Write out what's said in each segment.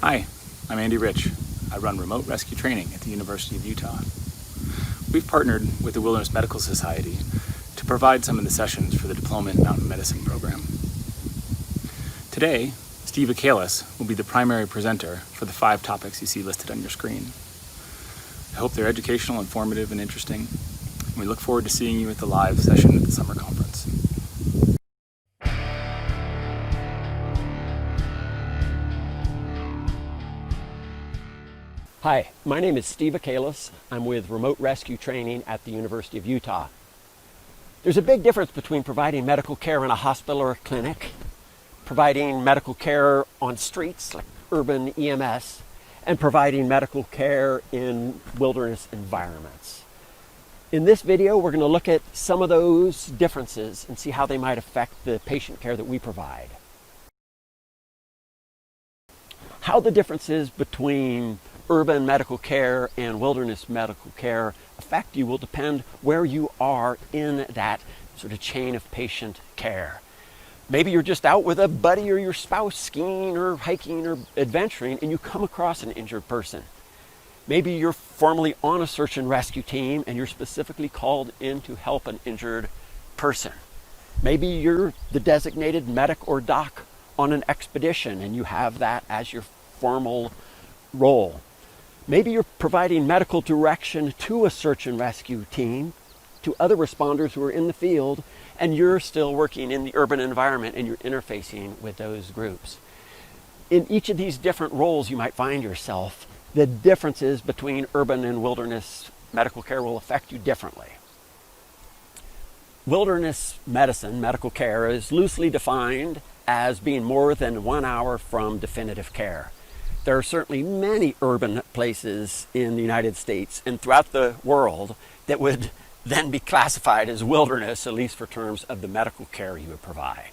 Hi, I'm Andy Rich. I run remote rescue training at the University of Utah. We've partnered with the Wilderness Medical Society to provide some of the sessions for the Diploma in Mountain Medicine program. Today, Steve Akalis will be the primary presenter for the 5 topics you see listed on your screen. I hope they're educational, informative, and interesting. And we look forward to seeing you at the live session at the summer conference. Hi, my name is Steve Akalis. I'm with Remote Rescue Training at the University of Utah. There's a big difference between providing medical care in a hospital or a clinic, providing medical care on streets like urban EMS, and providing medical care in wilderness environments. In this video, we're going to look at some of those differences and see how they might affect the patient care that we provide. How the differences between urban medical care and wilderness medical care affect you will depend where you are in that sort of chain of patient care. Maybe you're just out with a buddy or your spouse skiing or hiking or adventuring and you come across an injured person. Maybe you're formerly on a search and rescue team and you're specifically called in to help an injured person. Maybe you're the designated medic or doc on an expedition and you have that as your formal role. Maybe you're providing medical direction to a search and rescue team, to other responders who are in the field, and you're still working in the urban environment and you're interfacing with those groups. In each of these different roles you might find yourself, the differences between urban and wilderness medical care will affect you differently. Wilderness medicine, medical care, is loosely defined as being more than 1 hour from definitive care. There are certainly many urban places in the United States and throughout the world that would then be classified as wilderness, at least for terms of the medical care you would provide.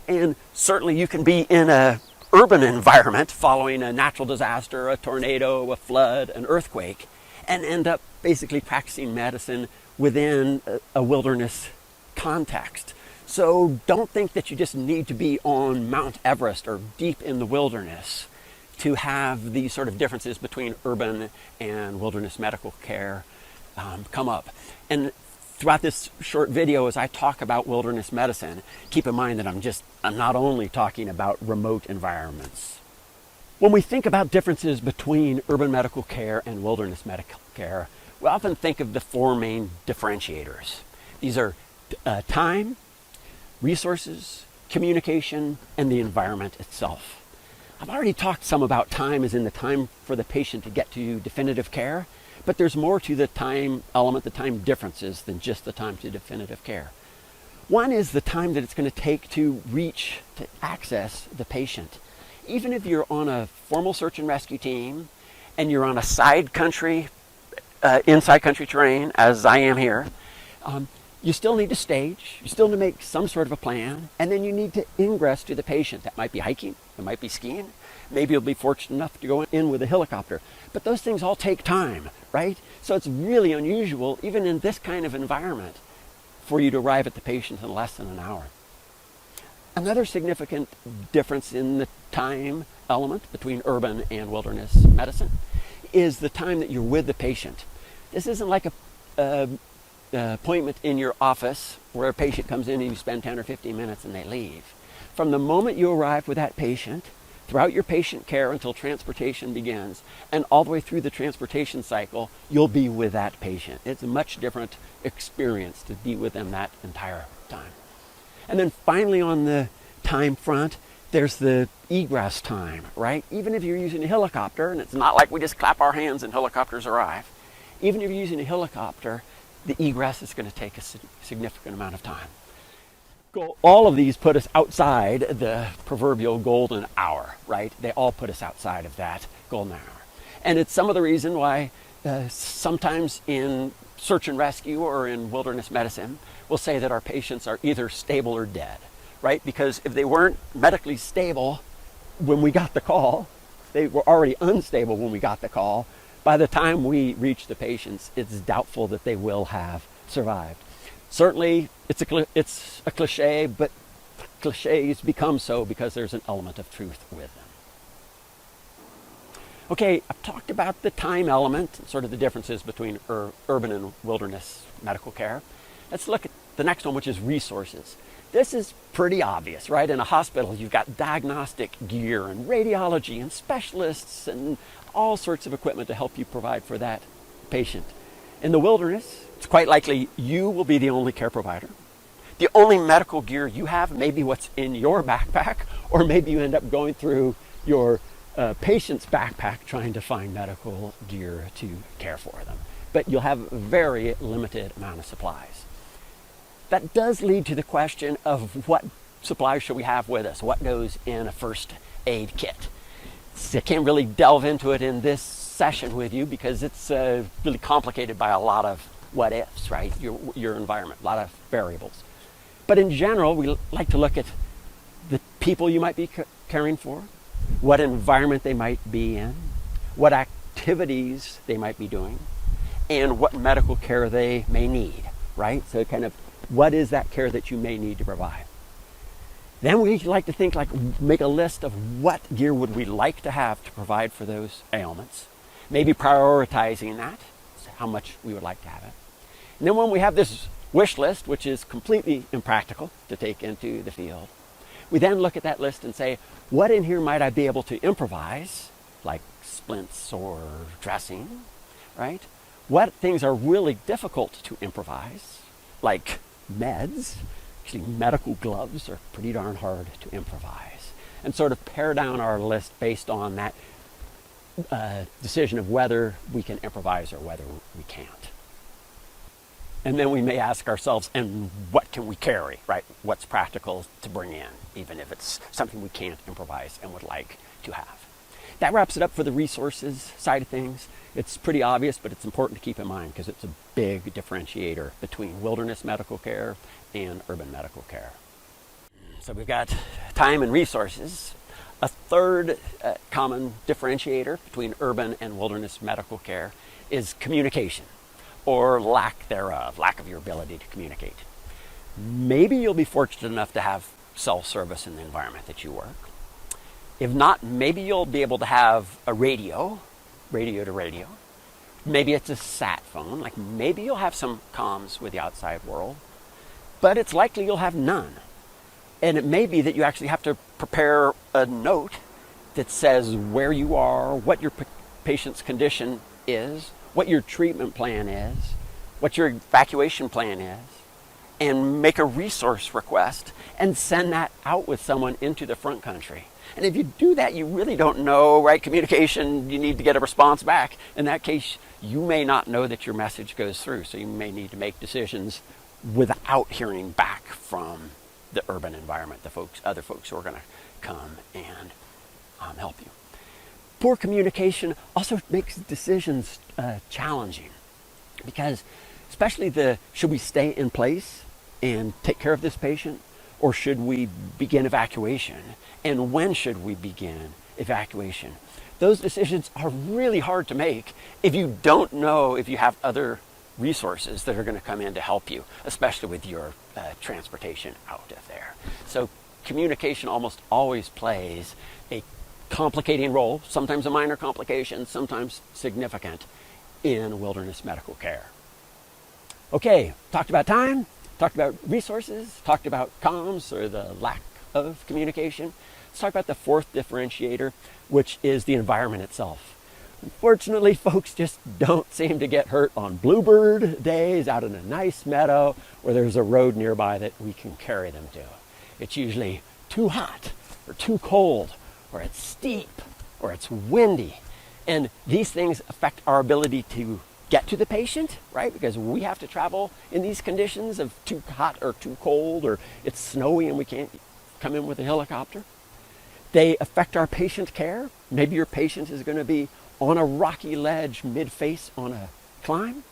And certainly you can be in an urban environment following a natural disaster, a tornado, a flood, an earthquake, and end up basically practicing medicine within a wilderness context. So don't think that you just need to be on Mount Everest or deep in the wilderness to have these sort of differences between urban and wilderness medical care come up. And throughout this short video, as I talk about wilderness medicine, keep in mind that I'm not only talking about remote environments. When we think about differences between urban medical care and wilderness medical care, we often think of the 4 main differentiators. These are time, resources, communication, and the environment itself. I've already talked some about time as in the time for the patient to get to definitive care, but there's more to the time element, the time differences, than just the time to definitive care. One is the time that it's going to take to access the patient. Even if you're on a formal search and rescue team and you're on a inside country terrain, as I am here, you still need to stage, you still need to make some sort of a plan, and then you need to ingress to the patient. That might be hiking, it might be skiing, maybe you'll be fortunate enough to go in with a helicopter. But those things all take time, right? So it's really unusual, even in this kind of environment, for you to arrive at the patient in less than an hour. Another significant difference in the time element between urban and wilderness medicine is the time that you're with the patient. This isn't like a appointment in your office where a patient comes in and you spend 10 or 15 minutes and they leave. From the moment you arrive with that patient, throughout your patient care until transportation begins, and all the way through the transportation cycle, you'll be with that patient. It's a much different experience to be with them that entire time. And then finally, on the time front, there's the egress time, right? Even if you're using a helicopter, and it's not like we just clap our hands and helicopters arrive, even if you're using a helicopter, the egress is going to take a significant amount of time. All of these put us outside the proverbial golden hour, right? They all put us outside of that golden hour. And it's some of the reason why sometimes in search and rescue or in wilderness medicine, we'll say that our patients are either stable or dead, right? Because if they weren't medically stable when we got the call, they were already unstable when we got the call. By the time we reach the patients, it's doubtful that they will have survived. Certainly, it's a cliche, but cliches become so because there's an element of truth with them. Okay, I've talked about the time element, sort of the differences between urban and wilderness medical care. Let's look at the next one, which is resources. This is pretty obvious, right? In a hospital, you've got diagnostic gear and radiology and specialists and all sorts of equipment to help you provide for that patient. In the wilderness, it's quite likely you will be the only care provider. The only medical gear you have may be what's in your backpack, or maybe you end up going through your patient's backpack trying to find medical gear to care for them. But you'll have a very limited amount of supplies. That does lead to the question of what supplies should we have with us? What goes in a first aid kit? I can't really delve into it in this session with you because it's really complicated by a lot of what ifs, right? Your environment, a lot of variables. But in general, we like to look at the people you might be caring for, what environment they might be in, what activities they might be doing, and what medical care they may need, right? So kind of what is that care that you may need to provide. Then we like to think, make a list of what gear would we like to have to provide for those ailments, maybe prioritizing that, how much we would like to have it. And then when we have this wish list, which is completely impractical to take into the field, we then look at that list and say, what in here might I be able to improvise, like splints or dressing, right? What things are really difficult to improvise, like meds. Actually, medical gloves are pretty darn hard to improvise. And sort of pare down our list based on that decision of whether we can improvise or whether we can't. And then we may ask ourselves, and what can we carry, right? What's practical to bring in, even if it's something we can't improvise and would like to have. That wraps it up for the resources side of things. It's pretty obvious, but it's important to keep in mind because it's a big differentiator between wilderness medical care and urban medical care. So we've got time and resources. A third common differentiator between urban and wilderness medical care is communication, or lack thereof, lack of your ability to communicate. Maybe you'll be fortunate enough to have self-service in the environment that you work. If not, maybe you'll be able to have a radio to radio. Maybe it's a sat phone, maybe you'll have some comms with the outside world, but it's likely you'll have none. And it may be that you actually have to prepare a note that says where you are, what your patient's condition is, what your treatment plan is, what your evacuation plan is, and make a resource request and send that out with someone into the front country. And if you do that, you really don't know, right? Communication, you need to get a response back. In that case, you may not know that your message goes through, so you may need to make decisions without hearing back from the urban environment, other folks who are going to come and help you. Poor communication also makes decisions challenging, because especially should we stay in place and take care of this patient, or should we begin evacuation? And when should we begin evacuation? Those decisions are really hard to make if you don't know if you have other resources that are going to come in to help you, especially with your transportation out of there. So communication almost always plays a complicating role, sometimes a minor complication, sometimes significant, in wilderness medical care. Okay, talked about time, talked about resources, talked about comms, or the lack of communication. Let's talk about the fourth differentiator, which is the environment itself. Unfortunately, folks just don't seem to get hurt on bluebird days out in a nice meadow where there's a road nearby that we can carry them to. It's usually too hot or too cold, or it's steep, or it's windy. And these things affect our ability to get to the patient, right? Because we have to travel in these conditions of too hot or too cold, or it's snowy and we can't come in with a helicopter. They affect our patient care. Maybe your patient is going to be on a rocky ledge mid-face on a climb,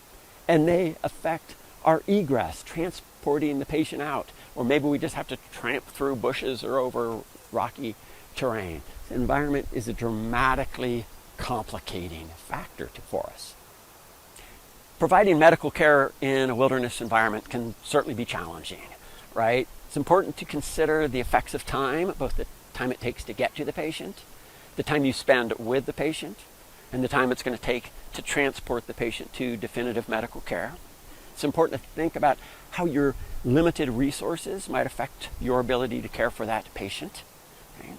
and they affect our egress, transporting the patient out. Or maybe we just have to tramp through bushes or over rocky terrain. The environment is a dramatically complicating factor for us. Providing medical care in a wilderness environment can certainly be challenging, right? It's important to consider the effects of time, both the time it takes to get to the patient, the time you spend with the patient, and the time it's going to take to transport the patient to definitive medical care. It's important to think about how your limited resources might affect your ability to care for that patient. Okay?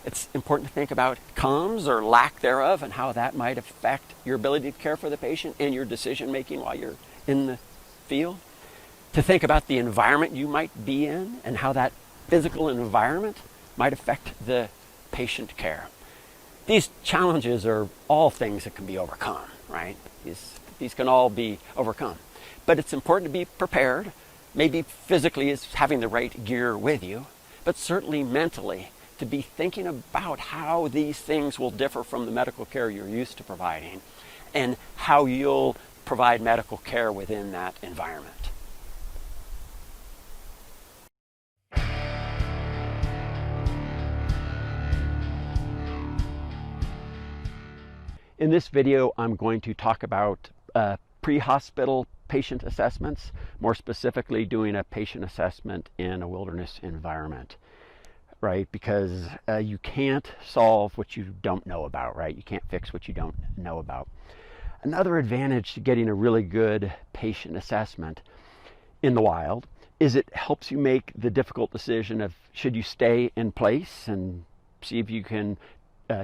It's important to think about comms or lack thereof and how that might affect your ability to care for the patient and your decision making while you're in the field. To think about the environment you might be in and how that physical environment might affect the patient care. These challenges are all things that can be overcome, right? These can all be overcome. But it's important to be prepared, maybe physically as having the right gear with you, but certainly mentally to be thinking about how these things will differ from the medical care you're used to providing and how you'll provide medical care within that environment. In this video, I'm going to talk about pre-hospital patient assessments, more specifically doing a patient assessment in a wilderness environment, right? Because you can't solve what you don't know about, right? You can't fix what you don't know about. Another advantage to getting a really good patient assessment in the wild is it helps you make the difficult decision of should you stay in place and see if you can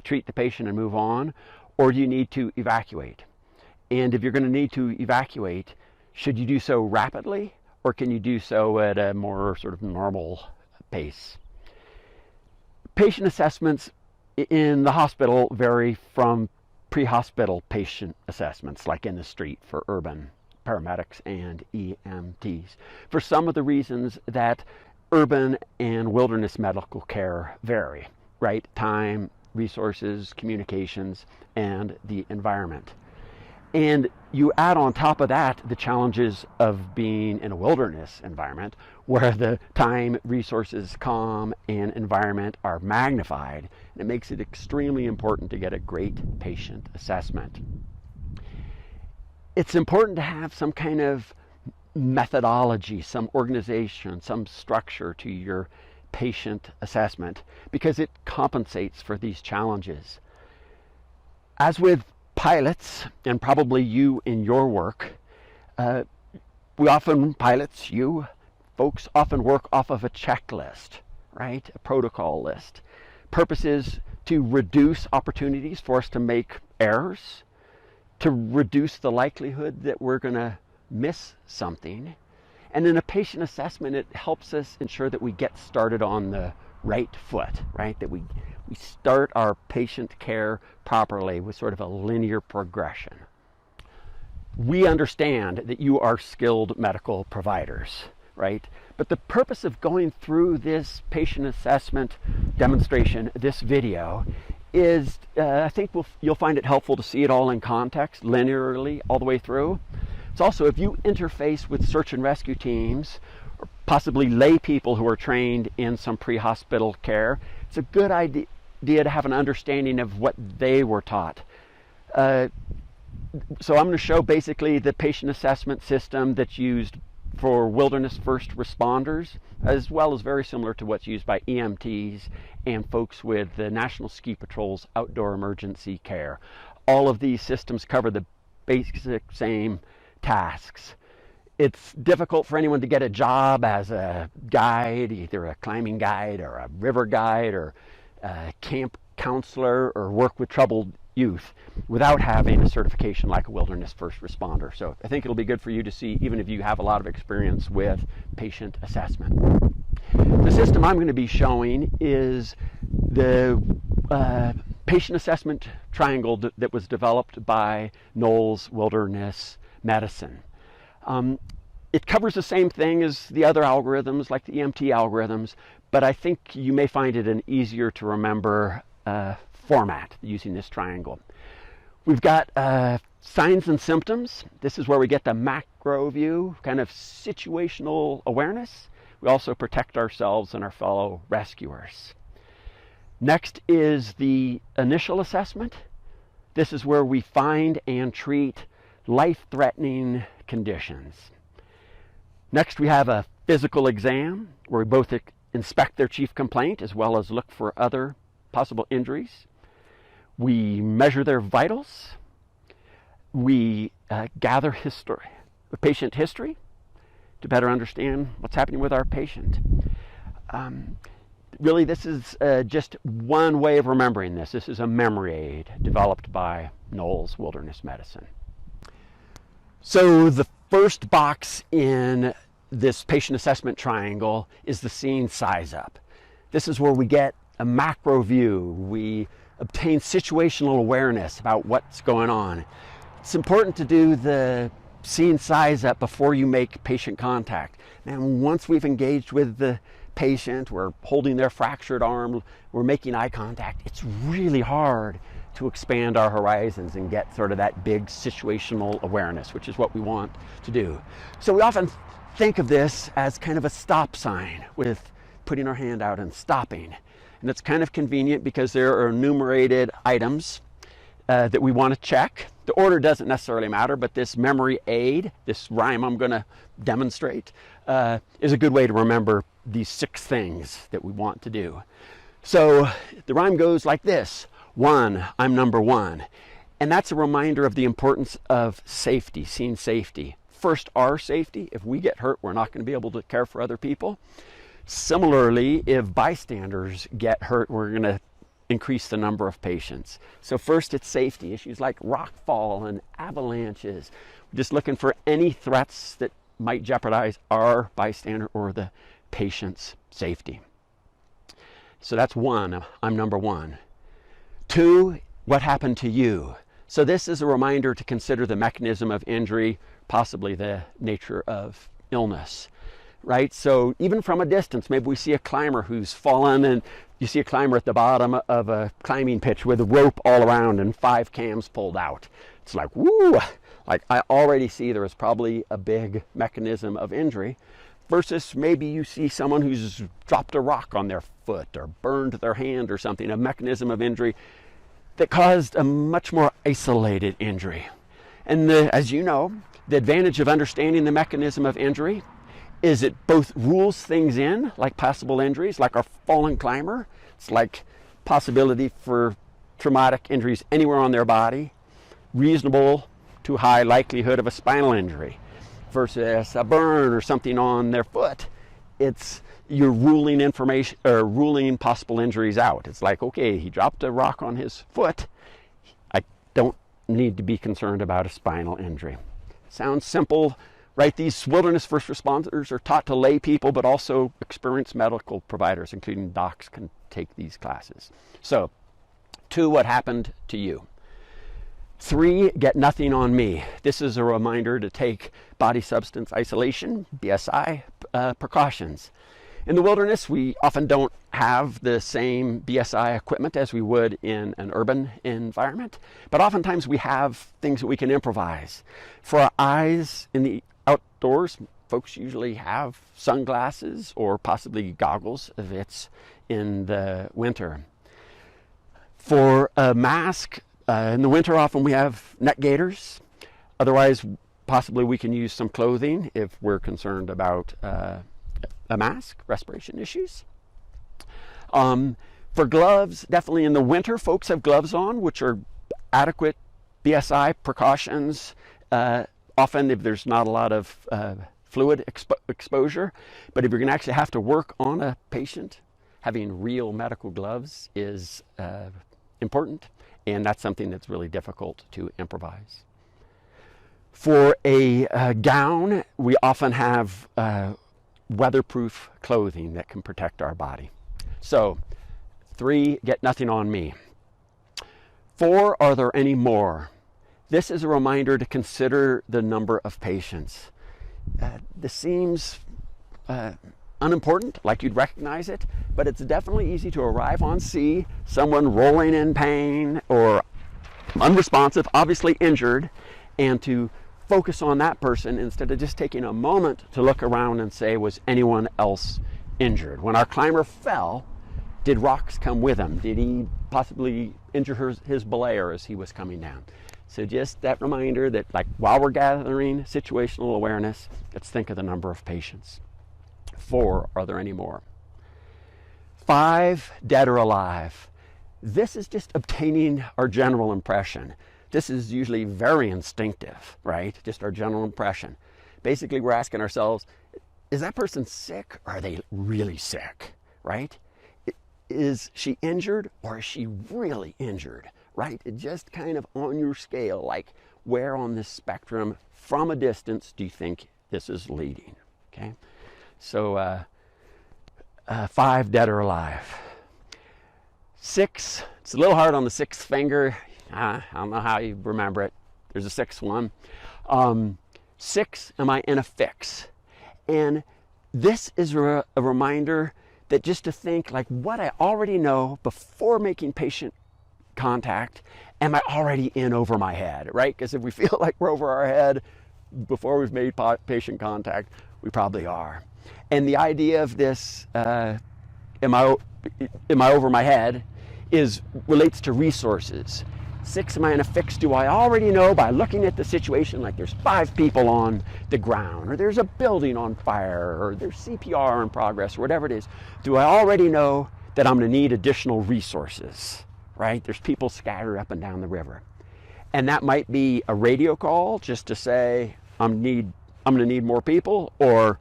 treat the patient and move on, or do you need to evacuate? And if you're going to need to evacuate, should you do so rapidly, or can you do so at a more sort of normal pace? Patient assessments in the hospital vary from pre-hospital patient assessments, like in the street for urban paramedics and EMTs, for some of the reasons that urban and wilderness medical care vary, right? Time, resources, communications, and the environment. And you add on top of that the challenges of being in a wilderness environment where the time, resources, comm, and environment are magnified. And it makes it extremely important to get a great patient assessment. It's important to have some kind of methodology, some organization, some structure to your patient assessment because it compensates for these challenges. As with pilots, and probably you in your work, pilots, you folks often work off of a checklist, right? A protocol list. Purpose is to reduce opportunities for us to make errors, to reduce the likelihood that we're going to miss something. And in a patient assessment, it helps us ensure that we get started on the right foot, right? That we start our patient care properly with sort of a linear progression. We understand that you are skilled medical providers, right? But the purpose of going through this patient assessment demonstration, this video, is I think you'll find it helpful to see it all in context, linearly, all the way through. It's also, if you interface with search and rescue teams, or possibly lay people who are trained in some pre-hospital care, it's a good idea to have an understanding of what they were taught. So I'm going to show basically the patient assessment system that's used for wilderness first responders, as well as very similar to what's used by EMTs and folks with the National Ski Patrol's outdoor emergency care. All of these systems cover the basic same tasks. It's difficult for anyone to get a job as a guide, either a climbing guide or a river guide or a camp counselor, or work with troubled youth without having a certification like a wilderness first responder. So I think it'll be good for you to see, even if you have a lot of experience with patient assessment. The system I'm going to be showing is the patient assessment triangle that was developed by Knowles Wilderness Medicine. It covers the same thing as the other algorithms, like the EMT algorithms, but I think you may find it an easier to remember format using this triangle. We've got signs and symptoms. This is where we get the macro view, kind of situational awareness. We also protect ourselves and our fellow rescuers. Next is the initial assessment. This is where we find and treat life-threatening conditions. Next, we have a physical exam where we both inspect their chief complaint as well as look for other possible injuries. We measure their vitals. We gather patient history to better understand what's happening with our patient. Really, this is just one way of remembering this. This is a memory aid developed by Knowles Wilderness Medicine. So the first box in this patient assessment triangle is the scene size up. This is where we get a macro view. We obtain situational awareness about what's going on. It's important to do the scene size up before you make patient contact. Now, once we've engaged with the patient, we're holding their fractured arm, we're making eye contact, it's really hard to expand our horizons and get sort of that big situational awareness, which is what we want to do. So we often think of this as kind of a stop sign, with putting our hand out and stopping. And it's kind of convenient because there are enumerated items that we want to check. The order doesn't necessarily matter, but this memory aid, this rhyme I'm going to demonstrate, is a good way to remember these 6 things that we want to do. So the rhyme goes like this: 1, I'm number 1. And that's a reminder of the importance of safety, scene safety. First, our safety. If we get hurt, we're not going to be able to care for other people. Similarly, if bystanders get hurt, we're going to increase the number of patients. So first, it's safety. Issues like rockfall and avalanches. We're just looking for any threats that might jeopardize our bystander or the patient's safety. So that's 1, I'm number 1. 2, what happened to you? So this is a reminder to consider the mechanism of injury, possibly the nature of illness, right? So even from a distance, maybe we see a climber who's fallen, and you see a climber at the bottom of a climbing pitch with a rope all around and 5 cams pulled out. It's like, woo! Like, I already see there is probably a big mechanism of injury, versus maybe you see someone who's dropped a rock on their foot or burned their hand or something, a mechanism of injury that caused a much more isolated injury. And as you know, the advantage of understanding the mechanism of injury is it both rules things in, like possible injuries, like our fallen climber. It's like possibility for traumatic injuries anywhere on their body, reasonable to high likelihood of a spinal injury, versus a burn or something on their foot. It's you're ruling information or ruling possible injuries out. It's like, okay, he dropped a rock on his foot. I don't need to be concerned about a spinal injury. Sounds simple, right? These wilderness first responders are taught to lay people, but also experienced medical providers, including docs, can take these classes. So, 2, what happened to you? 3, get nothing on me. This is a reminder to take body substance isolation, BSI, precautions. In the wilderness, we often don't have the same BSI equipment as we would in an urban environment, but oftentimes we have things that we can improvise. For our eyes in the outdoors, folks usually have sunglasses or possibly goggles if it's in the winter. For a mask, in the winter often we have neck gaiters. Otherwise, possibly we can use some clothing if we're concerned about a mask, respiration issues. For gloves, definitely in the winter, folks have gloves on, which are adequate BSI precautions, often if there's not a lot of fluid exposure. But if you're going to actually have to work on a patient, having real medical gloves is important, and that's something that's really difficult to improvise. For a gown, we often have weatherproof clothing that can protect our body. So, 3, get nothing on me. 4, are there any more? This is a reminder to consider the number of patients. This seems unimportant, like you'd recognize it, but it's definitely easy to arrive on see someone rolling in pain or unresponsive, obviously injured, and to focus on that person instead of just taking a moment to look around and say, was anyone else injured? When our climber fell, did rocks come with him? Did he possibly injure his belayer as he was coming down? So just that reminder that, like, while we're gathering situational awareness, let's think of the number of patients. 4, are there any more? 5, dead or alive. This is just obtaining our general impression. This is usually very instinctive, right? Just our general impression. Basically, we're asking ourselves, is that person sick or are they really sick, right? Is she injured or is she really injured, right? It just kind of on your scale, like where on this spectrum from a distance do you think this is leading, okay? So 5, dead or alive. 6, it's a little hard on the 6th finger. I don't know how you remember it. There's a 6th one. 6, am I in a fix? And this is a reminder that just to think like what I already know before making patient contact, am I already in over my head, right? Because if we feel like we're over our head before we've made patient contact, we probably are. And the idea of this, am I over my head, relates to resources. 6, am I in a fix? Do I already know by looking at the situation like there's 5 people on the ground, or there's a building on fire, or there's CPR in progress, or whatever it is? Do I already know that I'm going to need additional resources, right? There's people scattered up and down the river. And that might be a radio call just to say, I'm going to need more people, or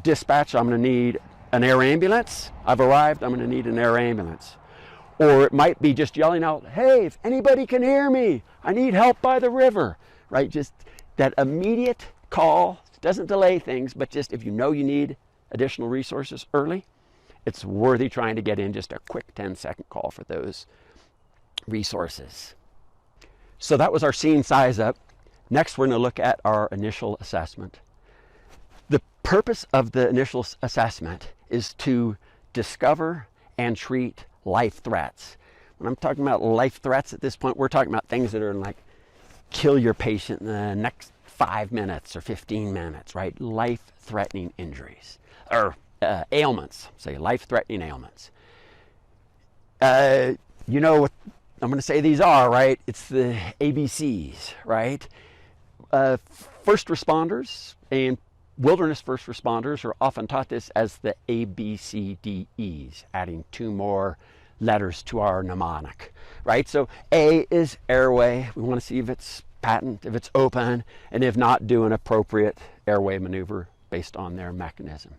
dispatch, I'm going to need an air ambulance. I've arrived, I'm going to need an air ambulance. Or it might be just yelling out, hey, if anybody can hear me, I need help by the river, right? Just that immediate call, doesn't delay things, but just if you know you need additional resources early, it's worthy trying to get in just a quick 10-second call for those resources. So that was our scene size up. Next, we're going to look at our initial assessment. The purpose of the initial assessment is to discover and treat life threats. When I'm talking about life threats at this point, we're talking about things that are like kill your patient in the next 5 minutes or 15 minutes, right? Life-threatening injuries or ailments, say life-threatening ailments. You know what I'm going to say these are, right? It's the ABCs, right? First responders and wilderness first responders are often taught this as the ABCDEs, adding 2 more letters to our mnemonic, right? So A is airway. We want to see if it's patent, if it's open, and if not, do an appropriate airway maneuver based on their mechanism.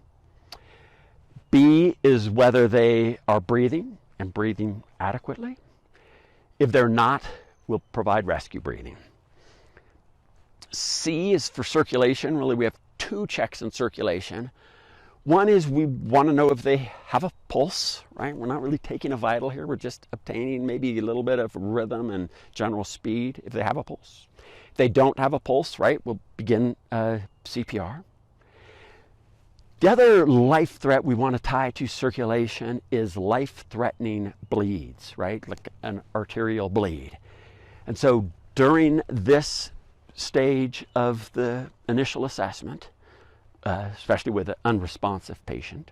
B is whether they are breathing and breathing adequately. If they're not, we'll provide rescue breathing. C is for circulation. Really, we have 2 checks in circulation. One is we want to know if they have a pulse, right? We're not really taking a vital here. We're just obtaining maybe a little bit of rhythm and general speed if they have a pulse. If they don't have a pulse, right, we'll begin CPR. The other life threat we want to tie to circulation is life-threatening bleeds, right? Like an arterial bleed. And so during this stage of the initial assessment, especially with an unresponsive patient,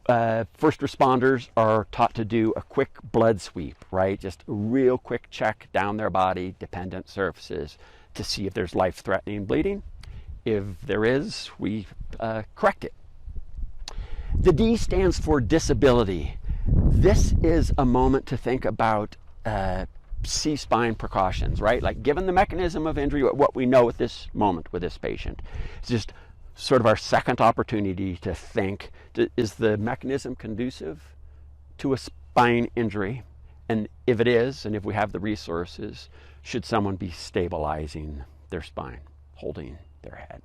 first responders are taught to do a quick blood sweep, right? Just a real quick check down their body, dependent surfaces, to see if there's life-threatening bleeding. If there is, we correct it. The D stands for disability. This is a moment to think about C-spine precautions, right? Like given the mechanism of injury, what we know at this moment with this patient, it's just sort of our second opportunity to think, is the mechanism conducive to a spine injury? And if it is, and if we have the resources, should someone be stabilizing their spine, holding their head?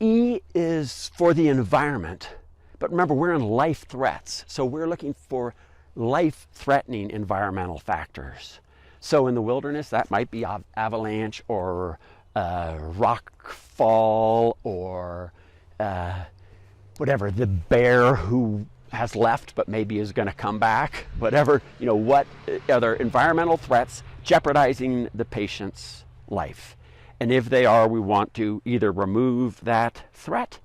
E is for the environment, but remember, we're in life threats, so we're looking for life-threatening environmental factors. So in the wilderness, that might be avalanche or rock fall or whatever, the bear who has left but maybe is going to come back, whatever, what other environmental threats jeopardizing the patient's life. And if they are, we want to either remove that threat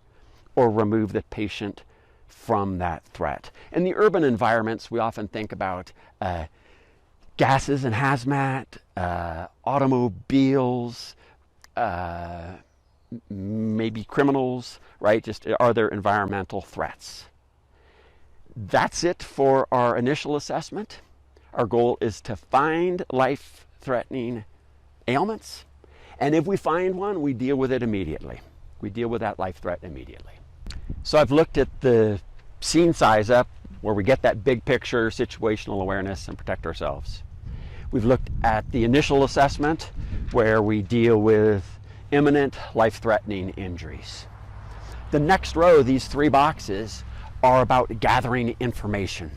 or remove the patient from that threat. In the urban environments, we often think about gases and hazmat, automobiles, maybe criminals, right? Just are there environmental threats? that's it for our initial assessment. Our goal is to find life-threatening ailments, and if we find one, we deal with it immediately. We deal with that life threat immediately. So I've looked at the scene size up, where we get that big picture, situational awareness, and protect ourselves. We've looked at the initial assessment, where we deal with imminent life-threatening injuries. The next row, these 3 boxes, are about gathering information.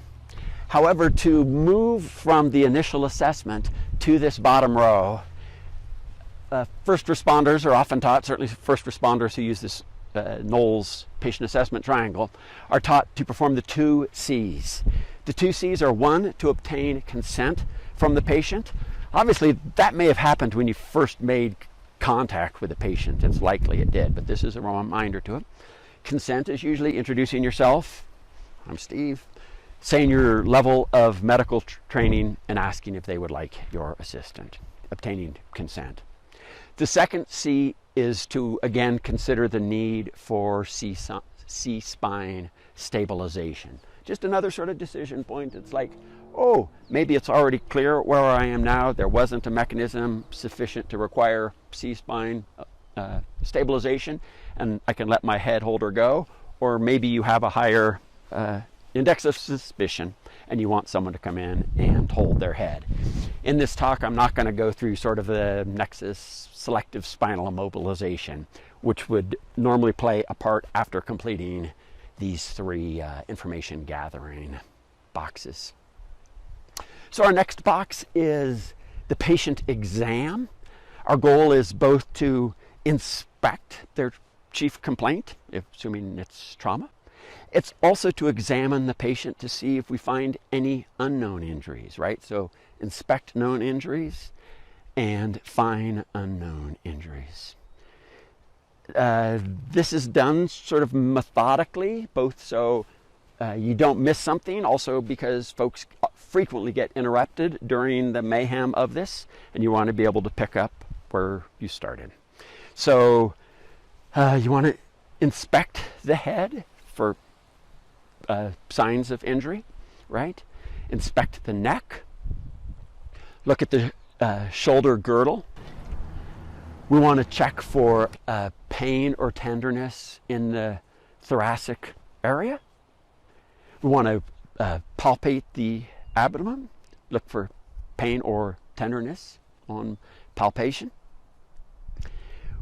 However, to move from the initial assessment to this bottom row, first responders are often taught, certainly first responders who use this Knowles patient assessment triangle, are taught to perform the 2 C's. The 2 C's are, 1, to obtain consent from the patient. Obviously, that may have happened when you first made contact with the patient. It's likely it did, but this is a reminder to it. Consent is usually introducing yourself. I'm Steve. Saying your level of medical training and asking if they would like your assistant. Obtaining consent. The second C is to, again, consider the need for C-spine stabilization. Just another sort of decision point. It's like, oh, maybe it's already clear where I am now. There wasn't a mechanism sufficient to require C-spine stabilization, and I can let my head holder go. Or maybe you have a higher index of suspicion, and you want someone to come in and hold their head. In this talk, I'm not going to go through sort of the nexus selective spinal immobilization, which would normally play a part after completing these 3 information gathering boxes. So our next box is the patient exam. Our goal is both to inspect their chief complaint, assuming it's trauma. It's also to examine the patient to see if we find any unknown injuries, right? So inspect known injuries and find unknown injuries. This is done sort of methodically, both so you don't miss something, also because folks frequently get interrupted during the mayhem of this, and you want to be able to pick up where you started. So you want to inspect the head for signs of injury, right? Inspect the neck. Look at the shoulder girdle. We want to check for pain or tenderness in the thoracic area. We want to palpate the abdomen. Look for pain or tenderness on palpation.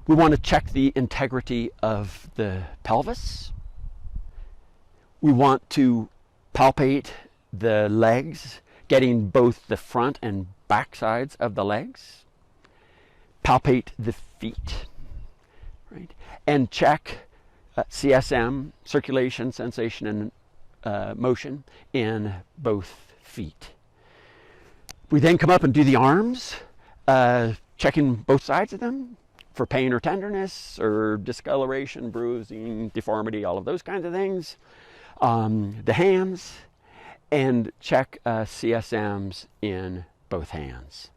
We want to check the integrity of the pelvis. We want to palpate the legs, getting both the front and back sides of the legs. Palpate the feet, right? And check CSM, circulation, sensation, and motion in both feet. We then come up and do the arms, checking both sides of them for pain or tenderness or discoloration, bruising, deformity, all of those kinds of things. The hands, and check CSMs in both hands.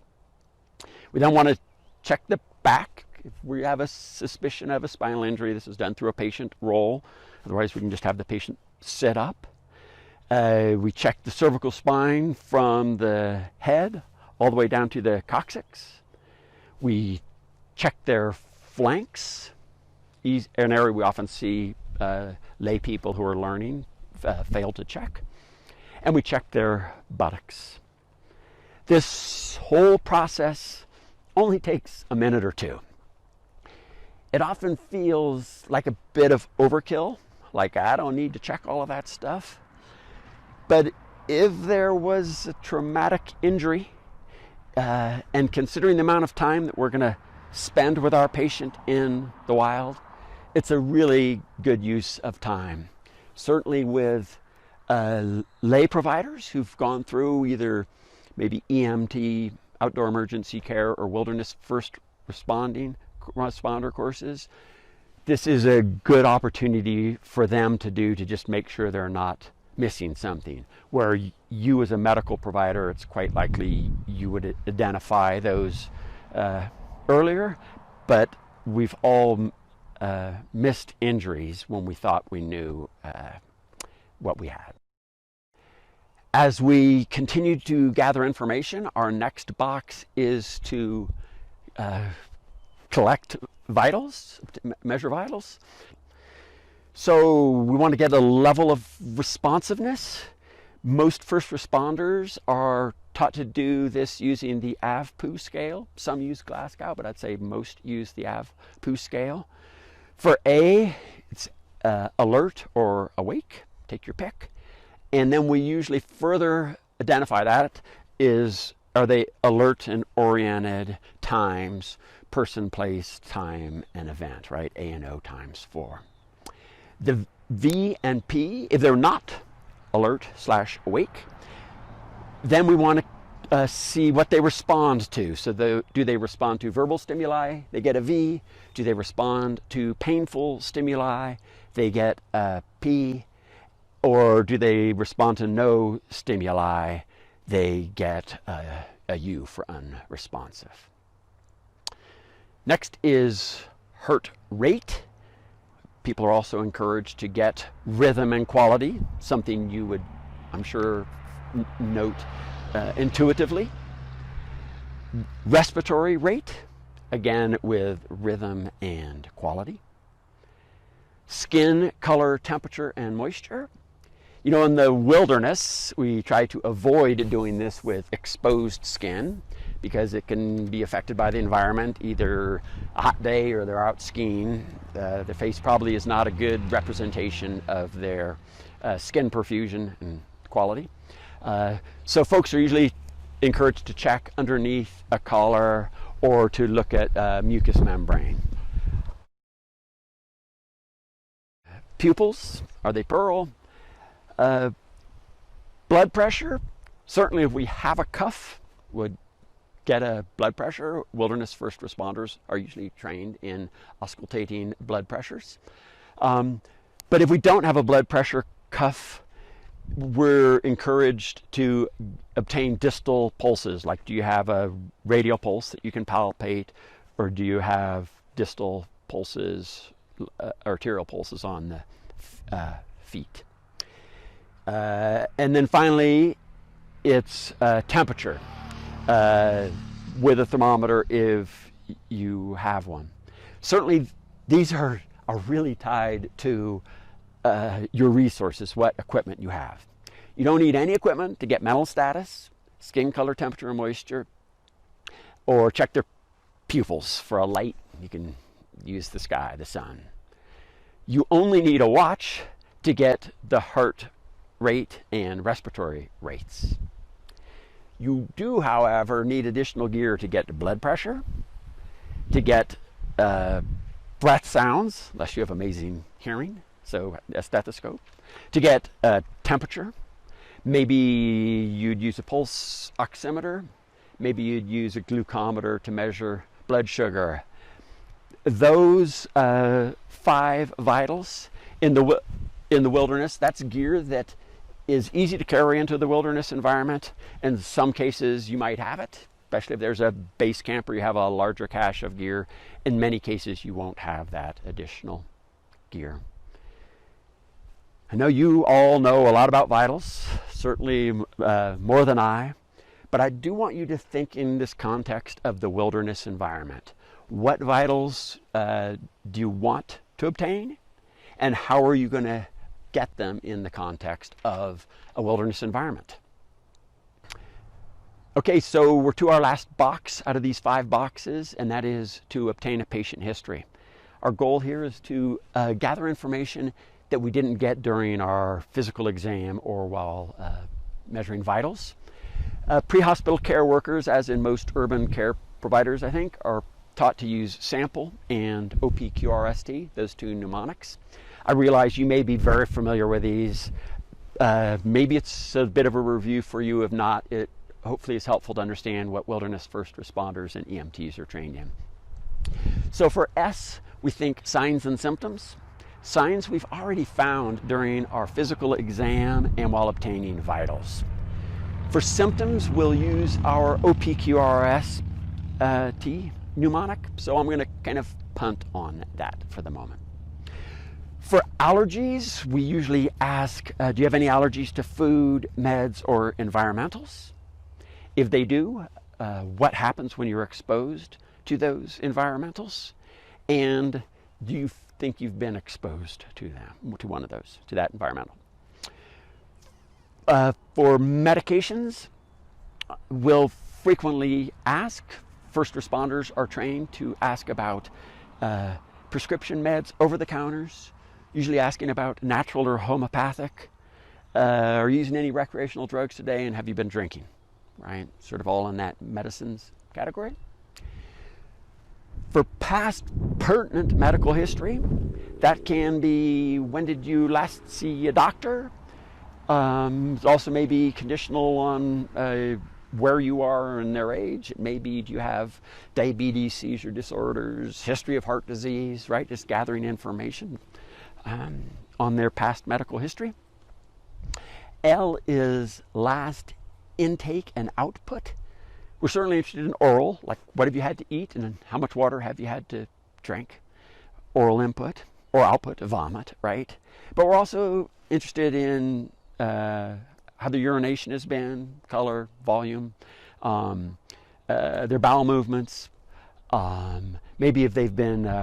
We then want to check the back. If we have a suspicion of a spinal injury, this is done through a patient roll. Otherwise, we can just have the patient sit up. We check the cervical spine from the head all the way down to the coccyx. We check their flanks, an area we often see lay people who are learning fail to check. And we check their buttocks. This whole process only takes a minute or 2. It often feels like a bit of overkill, like I don't need to check all of that stuff. But if there was a traumatic injury, and considering the amount of time that we're going to spend with our patient in the wild, it's a really good use of time. Certainly with lay providers who've gone through either maybe EMT, outdoor emergency care, or wilderness first responder courses, this is a good opportunity for them to just make sure they're not missing something. Where you as a medical provider, it's quite likely you would identify those earlier, but we've all missed injuries when we thought we knew what we had. As we continue to gather information, our next box is to collect vitals, measure vitals. So we want to get a level of responsiveness. Most first responders are taught to do this using the AVPU scale. Some use Glasgow, but I'd say most use the AVPU scale. For A, it's alert or awake, take your pick. And then we usually further identify that are they alert and oriented times, person, place, time, and event, right? A and O times 4. The V and P, if they're not alert/awake, then we want to see what they respond to. So do they respond to verbal stimuli? They get a V. Do they respond to painful stimuli? They get a P. Or do they respond to no stimuli? They get a U for unresponsive. Next is heart rate. People are also encouraged to get rhythm and quality, something you would, I'm sure, note intuitively. Respiratory rate, again with rhythm and quality. Skin color, temperature, and moisture. You know, in the wilderness, we try to avoid doing this with exposed skin because it can be affected by the environment, either a hot day or they're out skiing. The face probably is not a good representation of their skin perfusion and quality. So folks are usually encouraged to check underneath a collar or to look at mucous membrane. Pupils, are they pearl? Blood pressure, certainly if we have a cuff, would get a blood pressure. Wilderness first responders are usually trained in auscultating blood pressures. But if we don't have a blood pressure cuff, we're encouraged to obtain distal pulses. Like, do you have a radial pulse that you can palpate, or do you have distal pulses, arterial pulses on the feet? And then finally, it's temperature with a thermometer if you have one. Certainly, these are really tied to your resources, what equipment you have. You don't need any equipment to get mental status, skin color, temperature, and moisture, or check their pupils for a light. You can use the sky, the sun. You only need a watch to get the heart rate and respiratory rates. You do, however, need additional gear to get blood pressure, to get breath sounds, unless you have amazing hearing, so a stethoscope, to get temperature. Maybe you'd use a pulse oximeter, maybe you'd use a glucometer to measure blood sugar. Those 5 vitals in the wilderness, that's gear that is easy to carry into the wilderness environment. In some cases you might have it, especially if there's a base camp or you have a larger cache of gear. In many cases you won't have that additional gear. I know you all know a lot about vitals, certainly more than I, but I do want you to think in this context of the wilderness environment. What vitals do you want to obtain, and how are you going to get them in the context of a wilderness environment? Okay, so we're to our last box out of these 5 boxes, and that is to obtain a patient history. Our goal here is to gather information that we didn't get during our physical exam or while measuring vitals. Pre-hospital care workers, as in most urban care providers, I think, are taught to use sample and OPQRST, those 2 mnemonics. I realize you may be very familiar with these. Maybe it's a bit of a review for you. If not, it hopefully is helpful to understand what wilderness first responders and EMTs are trained in. So for S, we think signs and symptoms. Signs we've already found during our physical exam and while obtaining vitals. For symptoms, we'll use our OPQRST mnemonic, so I'm going to kind of punt on that for the moment. For allergies, we usually ask, do you have any allergies to food, meds, or environmentals? If they do, what happens when you're exposed to those environmentals? And do you think you've been exposed to them, to one of those, to that environmental? For medications, we'll frequently ask, first responders are trained to ask about prescription meds, over-the-counters, usually asking about natural or homeopathic. Are you using any recreational drugs today, and have you been drinking? Right, sort of all in that medicines category. For past pertinent medical history, that can be, when did you last see a doctor? It also may be conditional on where you are and their age. It may be, do you have diabetes, seizure disorders, history of heart disease, right? Just gathering information on their past medical history. L is last intake and output. We're certainly interested in oral, like what have you had to eat and how much water have you had to drink? Oral input or output, vomit, right? But we're also interested in how the urination has been, color, volume, their bowel movements, maybe if they've been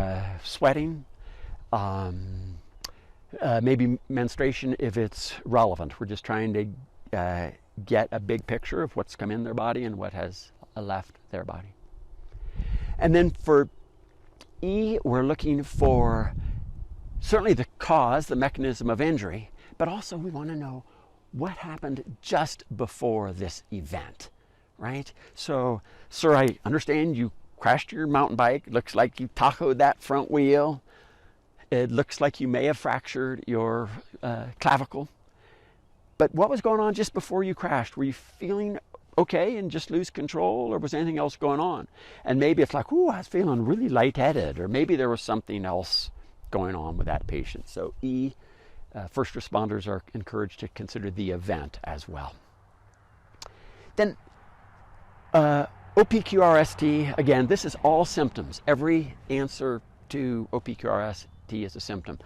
sweating, maybe menstruation if it's relevant. We're just trying to get a big picture of what's come in their body and what has left their body. And then for E, we're looking for certainly the cause, the mechanism of injury, but also we want to know what happened just before this event, right? So, sir, I understand you crashed your mountain bike. Looks like you tacoed that front wheel. It looks like you may have fractured your clavicle. But what was going on just before you crashed? Were you feeling okay and just lose control, or was anything else going on? And maybe it's like, ooh, I was feeling really lightheaded, or maybe there was something else going on with that patient. So E, first responders are encouraged to consider the event as well. Then OPQRST, again, this is all symptoms. Every answer to OPQRST is a symptom.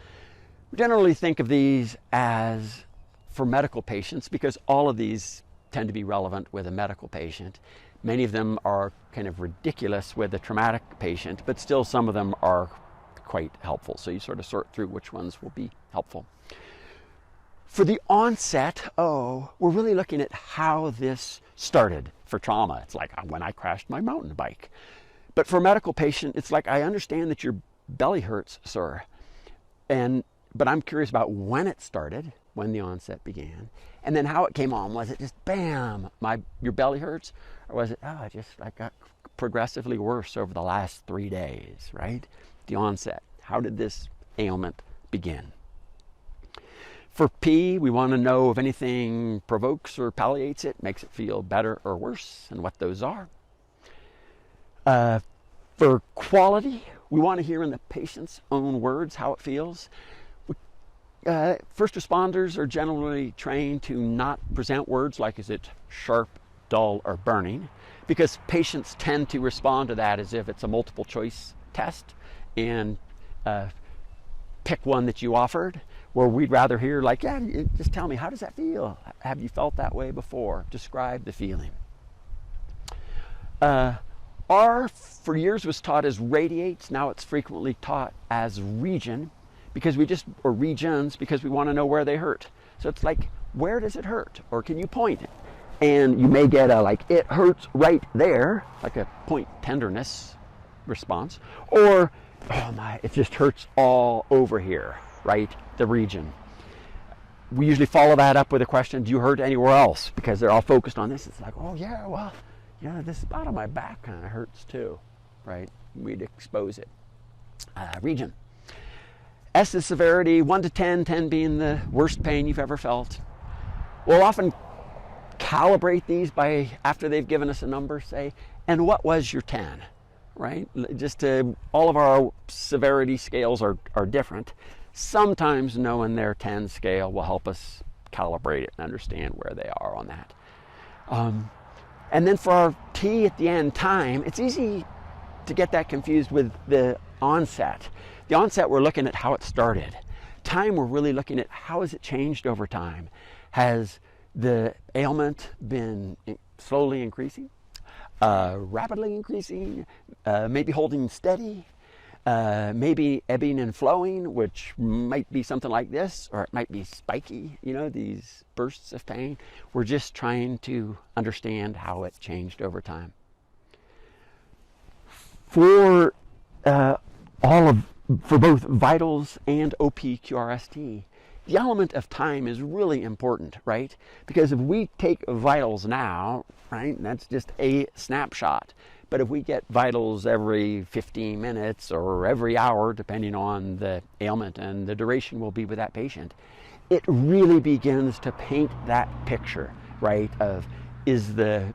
We generally think of these as for medical patients because all of these tend to be relevant with a medical patient. Many of them are kind of ridiculous with a traumatic patient, but still some of them are quite helpful. So you sort of sort through which ones will be helpful. For the onset, we're really looking at how this started. For trauma, it's like when I crashed my mountain bike. But for a medical patient, it's like, I understand that your belly hurts, sir. But I'm curious about when it started, when the onset began, and then how it came on. Was it just bam, your belly hurts? Or was it, I got progressively worse over the last 3 days, right? The onset. How did this ailment begin? For P, we want to know if anything provokes or palliates it, makes it feel better or worse, and what those are. For quality, we want to hear in the patient's own words how it feels. First responders are generally trained to not present words like, is it sharp, dull, or burning? Because patients tend to respond to that as if it's a multiple choice test and pick one that you offered, where we'd rather hear like, yeah, just tell me, how does that feel? Have you felt that way before? Describe the feeling. R for years was taught as radiates. Now it's frequently taught as region or regions because we want to know where they hurt. So it's like, where does it hurt? Or can you point it? And you may get a like, it hurts right there, like a point tenderness response. Or, oh my, it just hurts all over here, right? The region. We usually follow that up with a question, do you hurt anywhere else? Because they're all focused on this. It's like, oh yeah, well, yeah, this spot on my back kind of hurts too, right? We'd expose it. Region. S is severity, 1 to 10, 10 being the worst pain you've ever felt. We'll often calibrate these by, after they've given us a number, say, and what was your 10, right? Just all of our severity scales are different. Sometimes knowing their 10 scale will help us calibrate it and understand where they are on that. And then for our T at the end, time, it's easy to get that confused with the onset. The onset, we're looking at how it started. time we're really looking at how has it changed over time. Has the ailment been slowly increasing, rapidly increasing, maybe holding steady, maybe ebbing and flowing, which might be something like this, or it might be spiky, these bursts of pain. We're just trying to understand how it changed over time. For both vitals and OPQRST, the element of time is really important, right? Because if we take vitals now, right, that's just a snapshot. But if we get vitals every 15 minutes or every hour, depending on the ailment and the duration we'll be with that patient, it really begins to paint that picture, right, of is the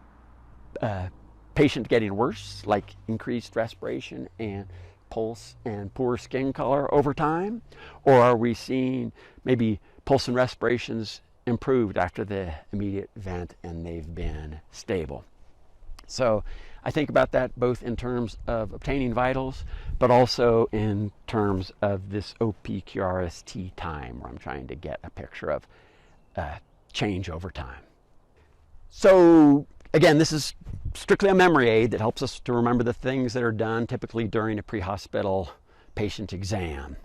patient getting worse, like increased respiration and pulse and poor skin color over time? Or are we seeing maybe pulse and respirations improved after the immediate event and they've been stable? So I think about that both in terms of obtaining vitals, but also in terms of this OPQRST time, where I'm trying to get a picture of change over time. So again, this is strictly a memory aid that helps us to remember the things that are done typically during a pre-hospital patient exam.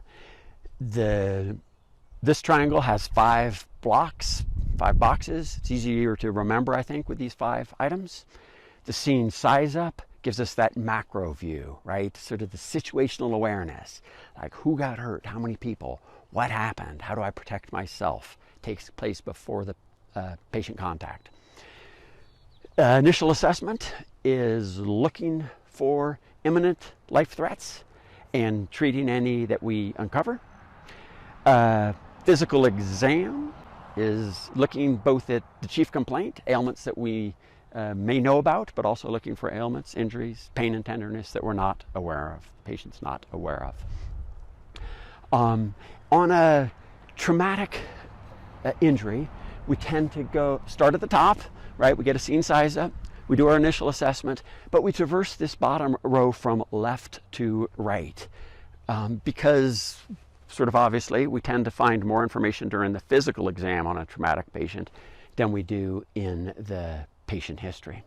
This triangle has 5 boxes. It's easier to remember, I think, with these 5 items. The scene size up gives us that macro view, right? Sort of the situational awareness, like who got hurt, how many people, what happened, how do I protect myself, takes place before the patient contact. Initial assessment is looking for imminent life threats and treating any that we uncover. Physical exam is looking both at the chief complaint, ailments that we may know about, but also looking for ailments, injuries, pain and tenderness that we're not aware of, the patient's not aware of. On a traumatic injury, we tend to start at the top, right? We get a scene size up, we do our initial assessment, but we traverse this bottom row from left to right because, sort of obviously, we tend to find more information during the physical exam on a traumatic patient than we do in the patient history.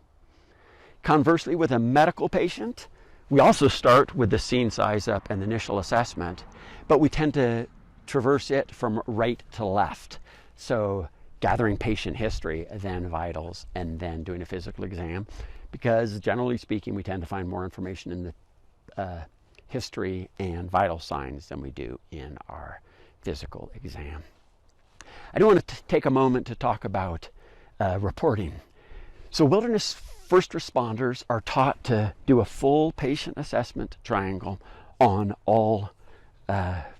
Conversely, with a medical patient, we also start with the scene size up and the initial assessment, but we tend to traverse it from right to left. So gathering patient history, then vitals, and then doing a physical exam, because generally speaking, we tend to find more information in the history and vital signs than we do in our physical exam. I do want to take a moment to talk about reporting. So wilderness first responders are taught to do a full patient assessment triangle on all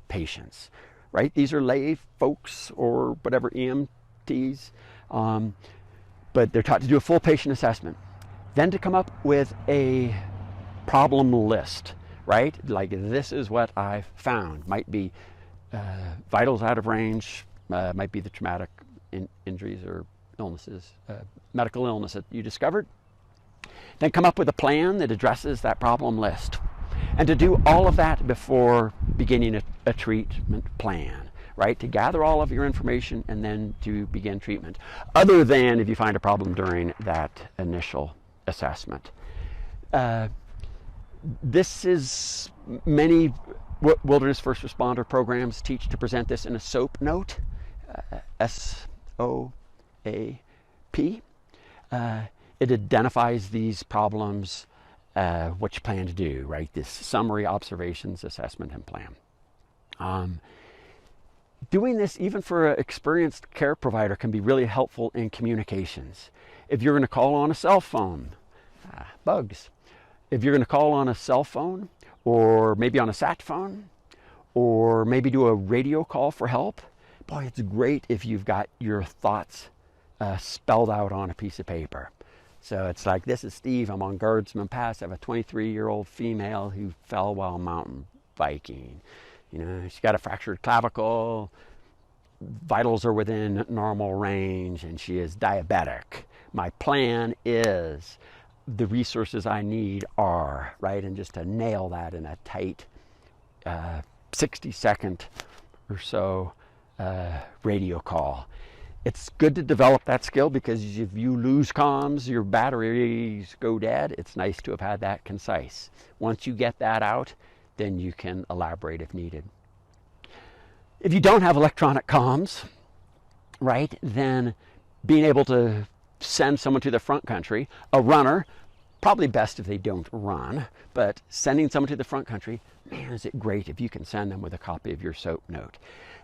patients, right? These are lay folks or whatever, EMTs, but they're taught to do a full patient assessment. Then to come up with a problem list, right? Like, this is what I've found. Might be vitals out of range, might be the traumatic injuries or illnesses, medical illness that you discovered. Then come up with a plan that addresses that problem list. And to do all of that before beginning a treatment plan, right? To gather all of your information and then to begin treatment, other than if you find a problem during that initial assessment. This is many wilderness first responder programs teach to present this in a SOAP note, SOAP. It identifies these problems, what you plan to do, right? This summary, observations, assessment, and plan. Doing this even for an experienced care provider can be really helpful in communications. If you're going to call on a cell phone, bugs. If you're going to call on a cell phone, or maybe on a sat phone, or maybe do a radio call for help, boy, it's great if you've got your thoughts spelled out on a piece of paper. So it's like, this is Steve, I'm on Guardsman Pass, I have a 23-year-old female who fell while mountain biking. She's got a fractured clavicle, vitals are within normal range, and she is diabetic. My plan is, the resources I need are, right? And just to nail that in a tight 60-second or so radio call. It's good to develop that skill because if you lose comms, your batteries go dead. It's nice to have had that concise. Once you get that out, then you can elaborate if needed. If you don't have electronic comms, right, then being able to send someone to the front country, a runner, probably best if they don't run, but sending someone to the front country, man, is it great if you can send them with a copy of your SOAP note.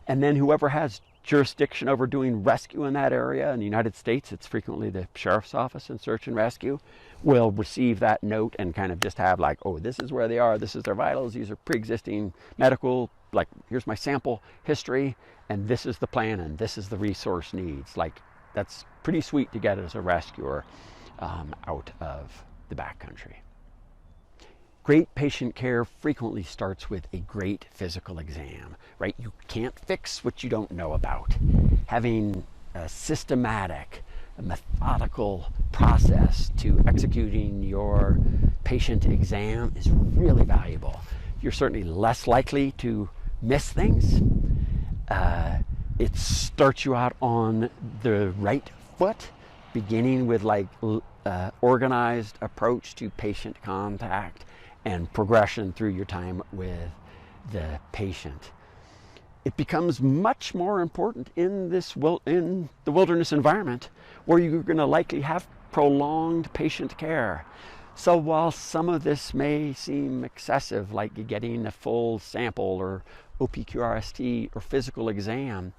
And then whoever has jurisdiction over doing rescue in that area, in the United States, it's frequently the sheriff's office in search and rescue, will receive that note and kind of just have like, oh, this is where they are, this is their vitals, these are pre-existing medical, like here's my sample history, and this is the plan, and this is the resource needs. Like, that's pretty sweet to get as a rescuer out of the backcountry. Great patient care frequently starts with a great physical exam, right? You can't fix what you don't know about. Having a systematic, a methodical process to executing your patient exam is really valuable. You're certainly less likely to miss things. It starts you out on the right foot, beginning with like organized approach to patient contact and progression through your time with the patient. It becomes much more important in the wilderness environment where you're going to likely have prolonged patient care. So while some of this may seem excessive, like getting a full sample or OPQRST or physical exam,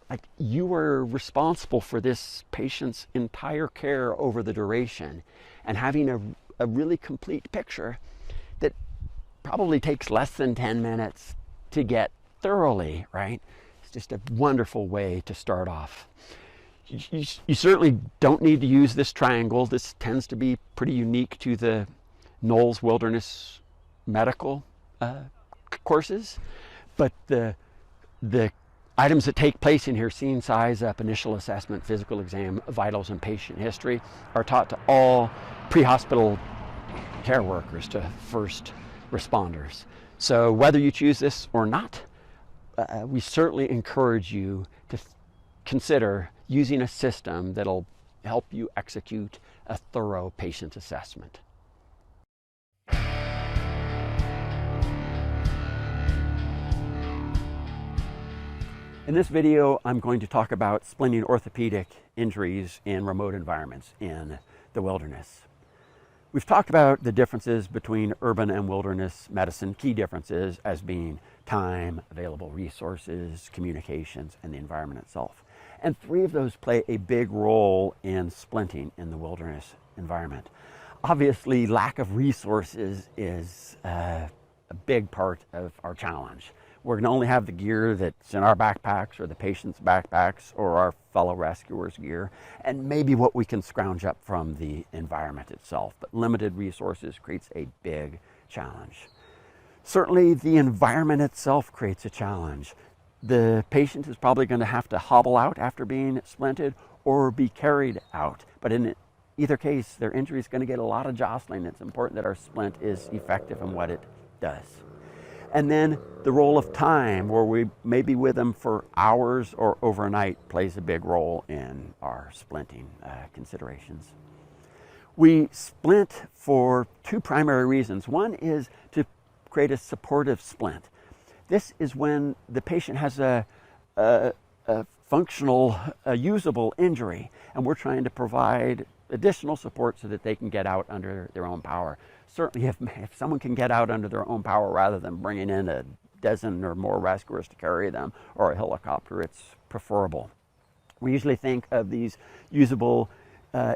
like you are responsible for this patient's entire care over the duration, and having a really complete picture that probably takes less than 10 minutes to get thoroughly, right? It's just a wonderful way to start off. You certainly don't need to use this triangle. This tends to be pretty unique to the Knowles Wilderness Medical courses, but the items that take place in here, scene size up, initial assessment, physical exam, vitals, and patient history, are taught to all pre-hospital care workers, to first responders. So whether you choose this or not, we certainly encourage you to consider using a system that'll help you execute a thorough patient assessment. In this video, I'm going to talk about splinting orthopedic injuries in remote environments in the wilderness. We've talked about the differences between urban and wilderness medicine, key differences as being time, available resources, communications, and the environment itself. And three of those play a big role in splinting in the wilderness environment. Obviously, lack of resources is a big part of our challenge. We're going to only have the gear that's in our backpacks or the patient's backpacks or our fellow rescuers' gear, and maybe what we can scrounge up from the environment itself. But limited resources creates a big challenge. Certainly, the environment itself creates a challenge. The patient is probably going to have to hobble out after being splinted or be carried out. But in either case, their injury is going to get a lot of jostling. It's important that our splint is effective in what it does. And then the role of time, where we may be with them for hours or overnight, plays a big role in our splinting considerations. We splint for two primary reasons. One is to create a supportive splint. This is when the patient has a functional, usable injury, and we're trying to provide additional support so that they can get out under their own power. Certainly, if someone can get out under their own power rather than bringing in a dozen or more rescuers to carry them or a helicopter, it's preferable. We usually think of these usable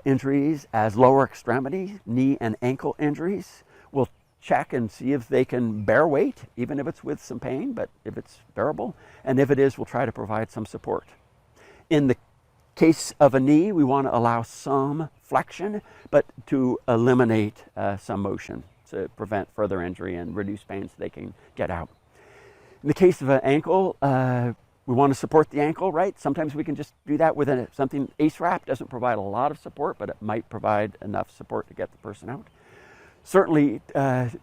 injuries as lower extremity, knee and ankle injuries. We'll check and see if they can bear weight, even if it's with some pain, but if it's bearable. And if it is, we'll try to provide some support. In the case of a knee, we want to allow some flexion, but to eliminate some motion to prevent further injury and reduce pain so they can get out. In the case of an ankle, we want to support the ankle, right? Sometimes we can just do that with something ACE wrap. Doesn't provide a lot of support, but it might provide enough support to get the person out. Certainly,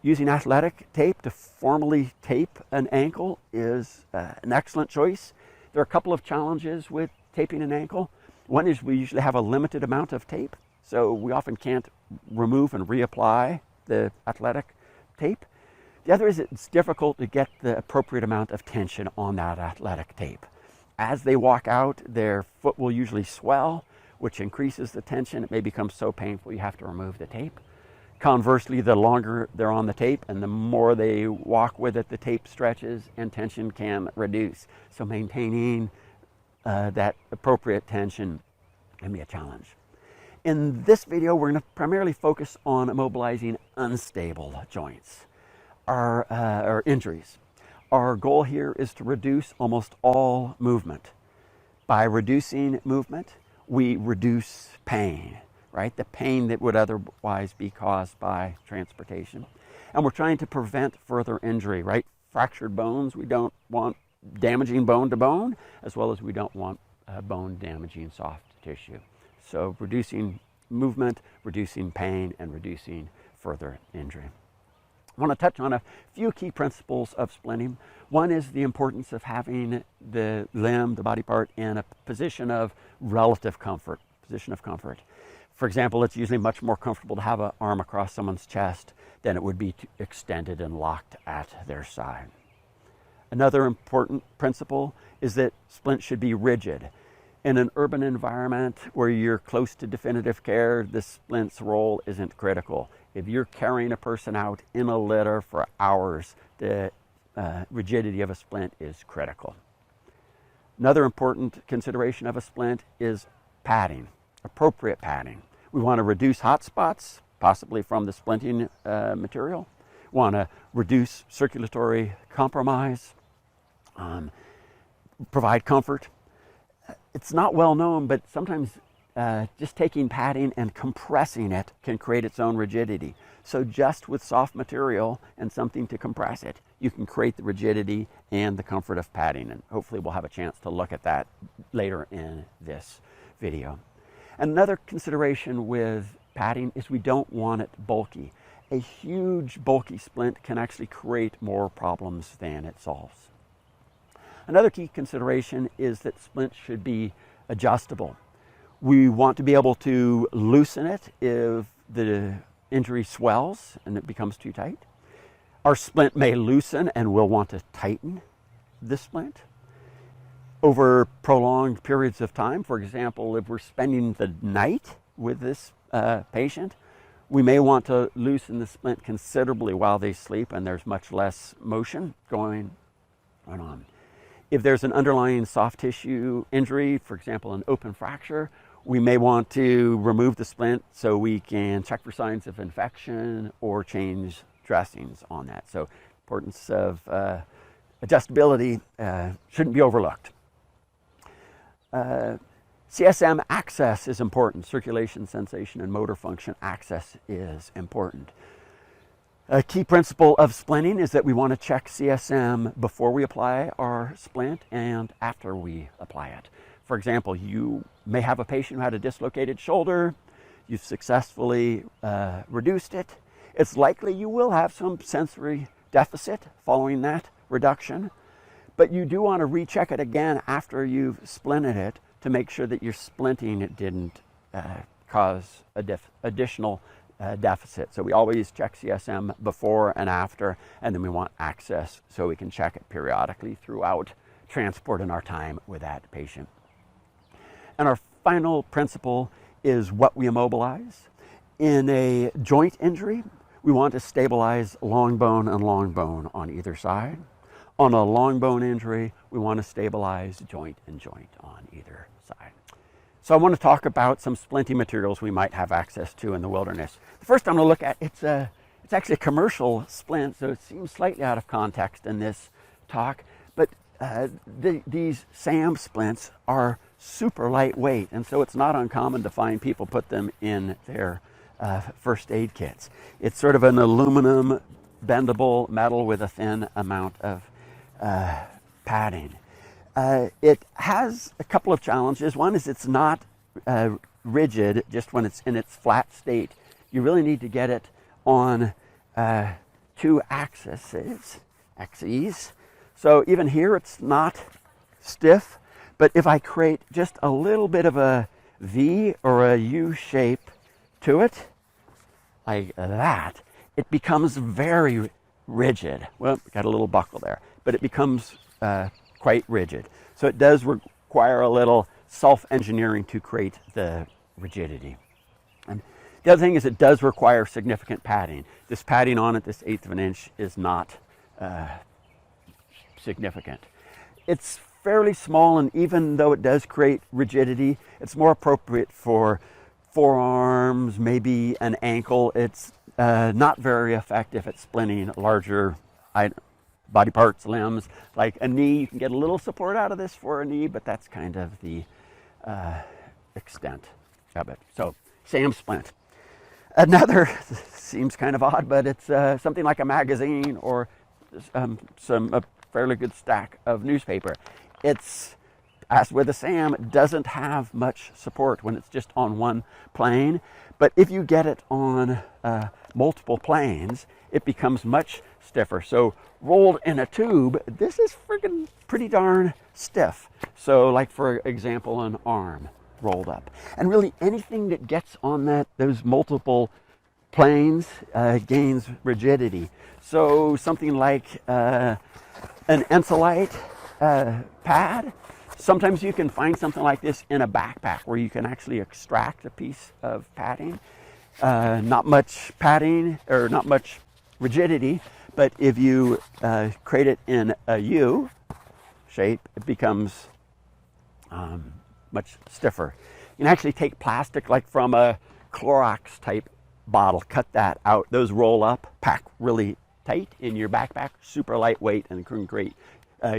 using athletic tape to formally tape an ankle is an excellent choice. There are a couple of challenges with taping an ankle. One is we usually have a limited amount of tape, so we often can't remove and reapply the athletic tape. The other is it's difficult to get the appropriate amount of tension on that athletic tape. As they walk out, their foot will usually swell, which increases the tension. It may become so painful you have to remove the tape. Conversely, the longer they're on the tape and the more they walk with it, the tape stretches and tension can reduce. So maintaining that appropriate tension can be a challenge. In this video, we're going to primarily focus on immobilizing unstable joints or injuries. Our goal here is to reduce almost all movement. By reducing movement, we reduce pain, right? The pain that would otherwise be caused by transportation. And we're trying to prevent further injury, right? Fractured bones, we don't want damaging bone to bone, as well as we don't want bone damaging soft tissue. So reducing movement, reducing pain, and reducing further injury. I want to touch on a few key principles of splinting. One is the importance of having the limb, the body part, in a position of relative comfort, For example, it's usually much more comfortable to have an arm across someone's chest than it would be extended and locked at their side. Another important principle is that splint should be rigid. In an urban environment where you're close to definitive care, the splint's role isn't critical. If you're carrying a person out in a litter for hours, the rigidity of a splint is critical. Another important consideration of a splint is padding, appropriate padding. We want to reduce hot spots, possibly from the splinting material. We want to reduce circulatory compromise, provide comfort. It's not well known, but sometimes just taking padding and compressing it can create its own rigidity. So just with soft material and something to compress it, you can create the rigidity and the comfort of padding. And hopefully we'll have a chance to look at that later in this video. Another consideration with padding is we don't want it bulky. A huge bulky splint can actually create more problems than it solves. Another key consideration is that splints should be adjustable. We want to be able to loosen it if the injury swells and it becomes too tight. Our splint may loosen and we'll want to tighten the splint over prolonged periods of time. For example, if we're spending the night with this patient, we may want to loosen the splint considerably while they sleep and there's much less motion going on. If there's an underlying soft tissue injury, for example, an open fracture, we may want to remove the splint so we can check for signs of infection or change dressings on that. So importance of adjustability shouldn't be overlooked. CSM access is important. Circulation, sensation, and motor function access is important. A key principle of splinting is that we want to check CSM before we apply our splint and after we apply it. For example, you may have a patient who had a dislocated shoulder. You've successfully reduced it. It's likely you will have some sensory deficit following that reduction, but you do want to recheck it again after you've splinted it to make sure that your splinting it didn't cause additional deficit. So we always check CSM before and after, and then we want access so we can check it periodically throughout transport and our time with that patient. And our final principle is what we immobilize. In a joint injury, we want to stabilize long bone and long bone on either side. On a long bone injury, we want to stabilize joint and joint on either side. So I want to talk about some splinting materials we might have access to in the wilderness. The first I'm going to look at, it's actually a commercial splint, so it seems slightly out of context in this talk, but these SAM splints are super lightweight, and so it's not uncommon to find people put them in their first aid kits. It's sort of an aluminum bendable metal with a thin amount of padding. It has a couple of challenges. One is it's not rigid just when it's in its flat state. You really need to get it on two axes. So even here it's not stiff, but if I create just a little bit of a V or a U shape to it, like that, it becomes very rigid. Well, got a little buckle there, but it becomes quite rigid. So it does require a little self-engineering to create the rigidity. And the other thing is it does require significant padding. This padding on it, this 1/8 of an inch, is not significant. It's fairly small, and even though it does create rigidity, it's more appropriate for forearms, maybe an ankle. It's not very effective at splinting larger body parts, limbs, like a knee. You can get a little support out of this for a knee, but that's kind of the extent of it. So, SAM splint. Another seems kind of odd, but it's something like a magazine or a fairly good stack of newspaper. It's, as with a SAM, it doesn't have much support when it's just on one plane. But if you get it on multiple planes, it becomes much stiffer. So rolled in a tube, this is friggin' pretty darn stiff. So like, for example, an arm rolled up. And really anything that gets on those multiple planes gains rigidity. So something like an Ensolite pad. Sometimes you can find something like this in a backpack where you can actually extract a piece of padding. Not much padding or not much rigidity, but if you create it in a U shape, it becomes much stiffer. You can actually take plastic like from a Clorox type bottle, cut that out. Those roll up, pack really tight in your backpack, super lightweight, and can create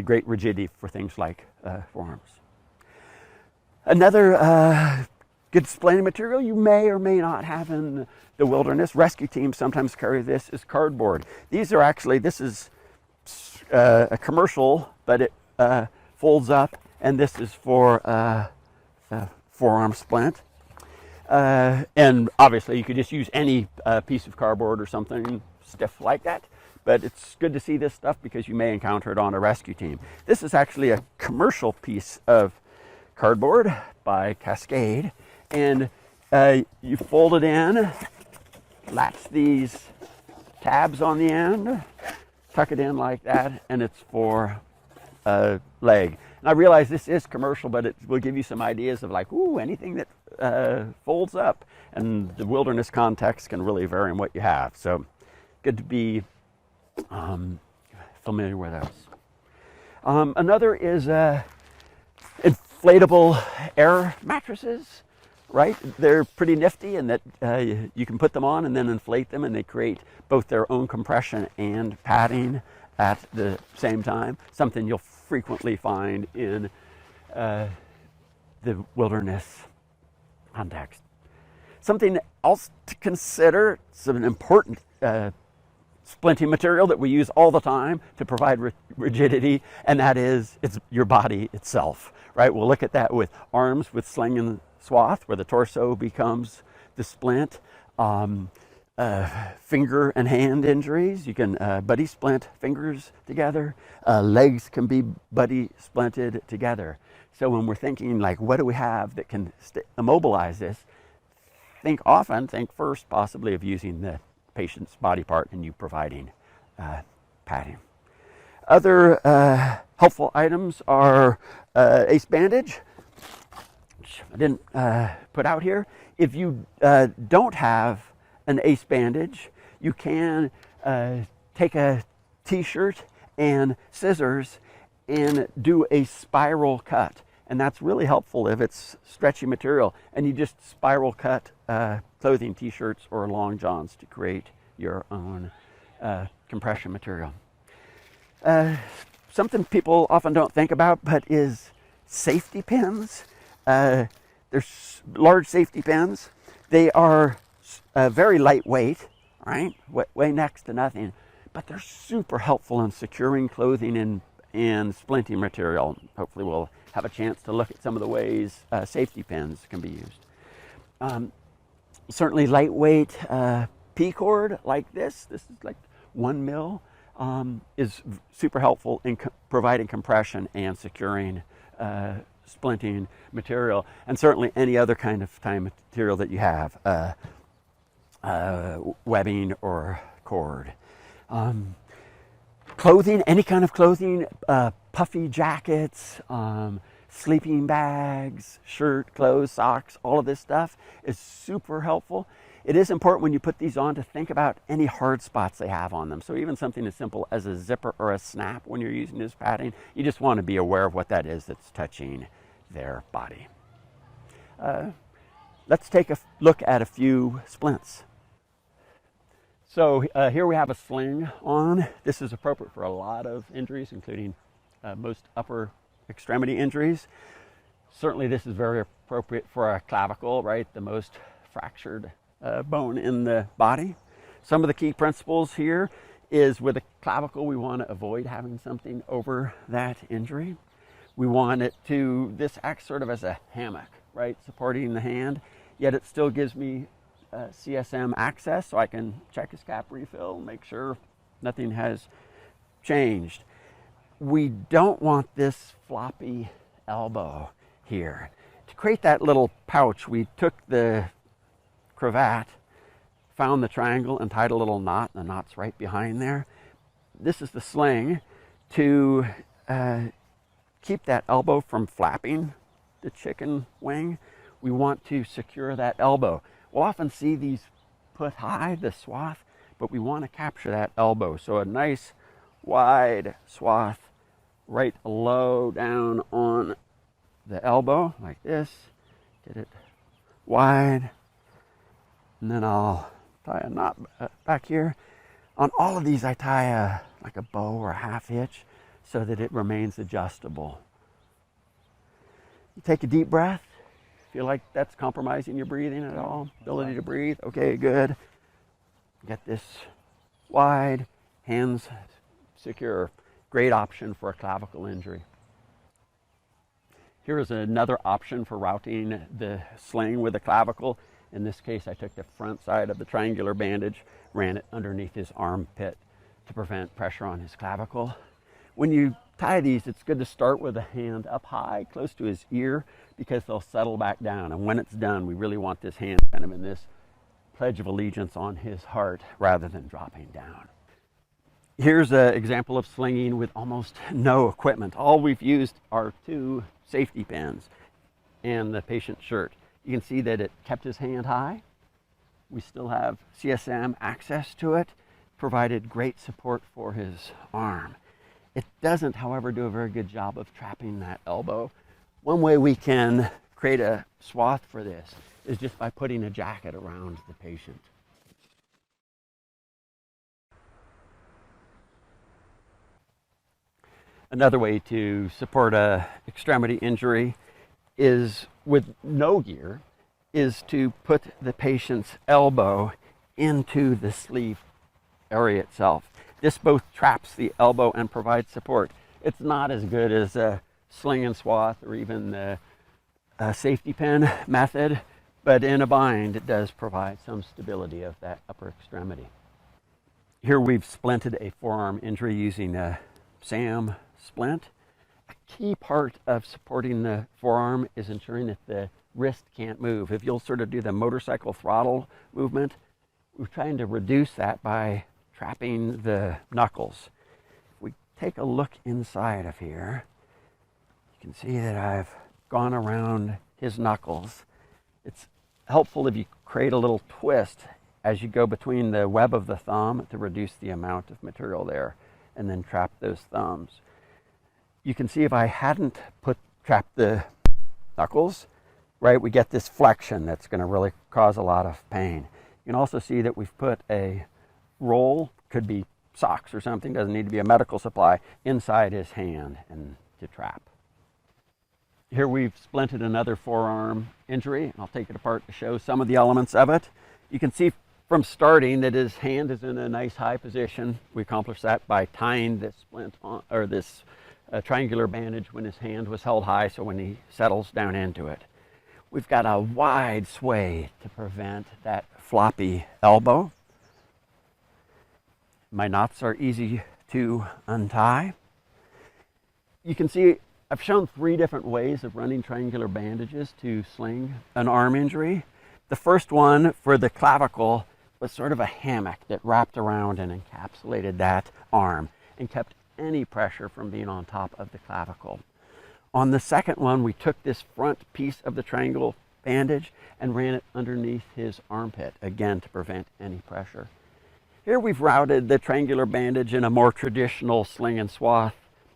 great rigidity for things like forearms. Another good splinting material you may or may not have in the wilderness, rescue teams sometimes carry this, is cardboard. These are actually, this is a commercial, but it folds up, and this is for forearm splint. And obviously you could just use any piece of cardboard or something stiff like that. But it's good to see this stuff because you may encounter it on a rescue team. This is actually a commercial piece of cardboard by Cascade. And you fold it in, latch these tabs on the end, tuck it in like that, and it's for a leg. And I realize this is commercial, but it will give you some ideas of like, ooh, anything that folds up. And the wilderness context can really vary in what you have. So good to be familiar with those. Another is inflatable air mattresses, right? They're pretty nifty in that you can put them on and then inflate them, and they create both their own compression and padding at the same time, something you'll frequently find in the wilderness context. Something else to consider, it's an important splinting material that we use all the time to provide rigidity, and that is it's your body itself, right? We'll look at that with arms with sling and swath, where the torso becomes the splint. Finger and hand injuries, you can buddy splint fingers together. Legs can be buddy splinted together. So when we're thinking like, what do we have that can immobilize this? Think first possibly of using the patient's body part and you providing padding. Other helpful items are ace bandage, which I didn't put out here. If you don't have an ace bandage, you can take a t-shirt and scissors and do a spiral cut. And that's really helpful if it's stretchy material. And you just spiral cut clothing, t-shirts or long johns to create your own compression material. Something people often don't think about, but is safety pins. There's large safety pins. They are very lightweight, right? Weigh next to nothing, but they're super helpful in securing clothing and splinting material. Hopefully we'll have a chance to look at some of the ways safety pins can be used. Certainly lightweight P cord like this is like 1 mil, is super helpful in providing compression and securing splinting material, and certainly any other kind of tie material that you have, webbing or cord. Clothing, any kind of clothing, puffy jackets, sleeping bags, shirt, clothes, socks, all of this stuff is super helpful. It is important when you put these on to think about any hard spots they have on them. So even something as simple as a zipper or a snap when you're using this padding, you just want to be aware of what that is that's touching their body. Let's take a look at a few splints. So here we have a sling on. This is appropriate for a lot of injuries, including most upper extremity injuries. Certainly this is very appropriate for a clavicle, right? The most fractured bone in the body. Some of the key principles here is with a clavicle, we want to avoid having something over that injury. We want it to, this acts sort of as a hammock, right? Supporting the hand, yet it still gives me CSM access so I can check his cap refill, make sure nothing has changed. We don't want this floppy elbow here. To create that little pouch, we took the cravat, found the triangle and tied a little knot, and the knot's right behind there. This is the sling to keep that elbow from flapping the chicken wing. We want to secure that elbow. We'll often see these put high, the swath, but we want to capture that elbow. So a nice wide swath right low down on the elbow like this. Get it wide. And then I'll tie a knot back here. On all of these, I tie like a bow or a half hitch so that it remains adjustable. You take a deep breath. Feel like that's compromising your breathing at all? Ability to breathe? Okay, good. Get this wide, hands secure. Great option for a clavicle injury. Here is another option for routing the sling with a clavicle. In this case, I took the front side of the triangular bandage, ran it underneath his armpit to prevent pressure on his clavicle. When you tie these, it's good to start with a hand up high, close to his ear, because they'll settle back down. And when it's done, we really want this hand kind of in this pledge of allegiance on his heart rather than dropping down. Here's an example of slinging with almost no equipment. All we've used are 2 safety pins and the patient's shirt. You can see that it kept his hand high. We still have CSM access to it, provided great support for his arm. It doesn't, however, do a very good job of trapping that elbow. One way we can create a swath for this is just by putting a jacket around the patient. Another way to support a extremity injury is with no gear, is to put the patient's elbow into the sleeve area itself. This both traps the elbow and provides support. It's not as good as a sling and swath or even the safety pin method, but in a bind it does provide some stability of that upper extremity. Here we've splinted a forearm injury using a SAM splint. A key part of supporting the forearm is ensuring that the wrist can't move. If you'll sort of do the motorcycle throttle movement, we're trying to reduce that by trapping the knuckles. If we take a look inside of here, you can see that I've gone around his knuckles. It's helpful if you create a little twist as you go between the web of the thumb to reduce the amount of material there, and then trap those thumbs. You can see if I hadn't trapped the knuckles, right, we get this flexion that's going to really cause a lot of pain. You can also see that we've put a roll, could be socks or something, doesn't need to be a medical supply, inside his hand and to trap. Here we've splinted another forearm injury. I'll take it apart to show some of the elements of it. You can see from starting that his hand is in a nice high position. We accomplished that by tying this splint on, or this triangular bandage when his hand was held high, so when he settles down into it. We've got a wide sway to prevent that floppy elbow. My knots are easy to untie. You can see I've shown 3 different ways of running triangular bandages to sling an arm injury. The first one for the clavicle was sort of a hammock that wrapped around and encapsulated that arm and kept any pressure from being on top of the clavicle. On the second one, we took this front piece of the triangle bandage and ran it underneath his armpit, again to prevent any pressure. Here we've routed the triangular bandage in a more traditional sling and swath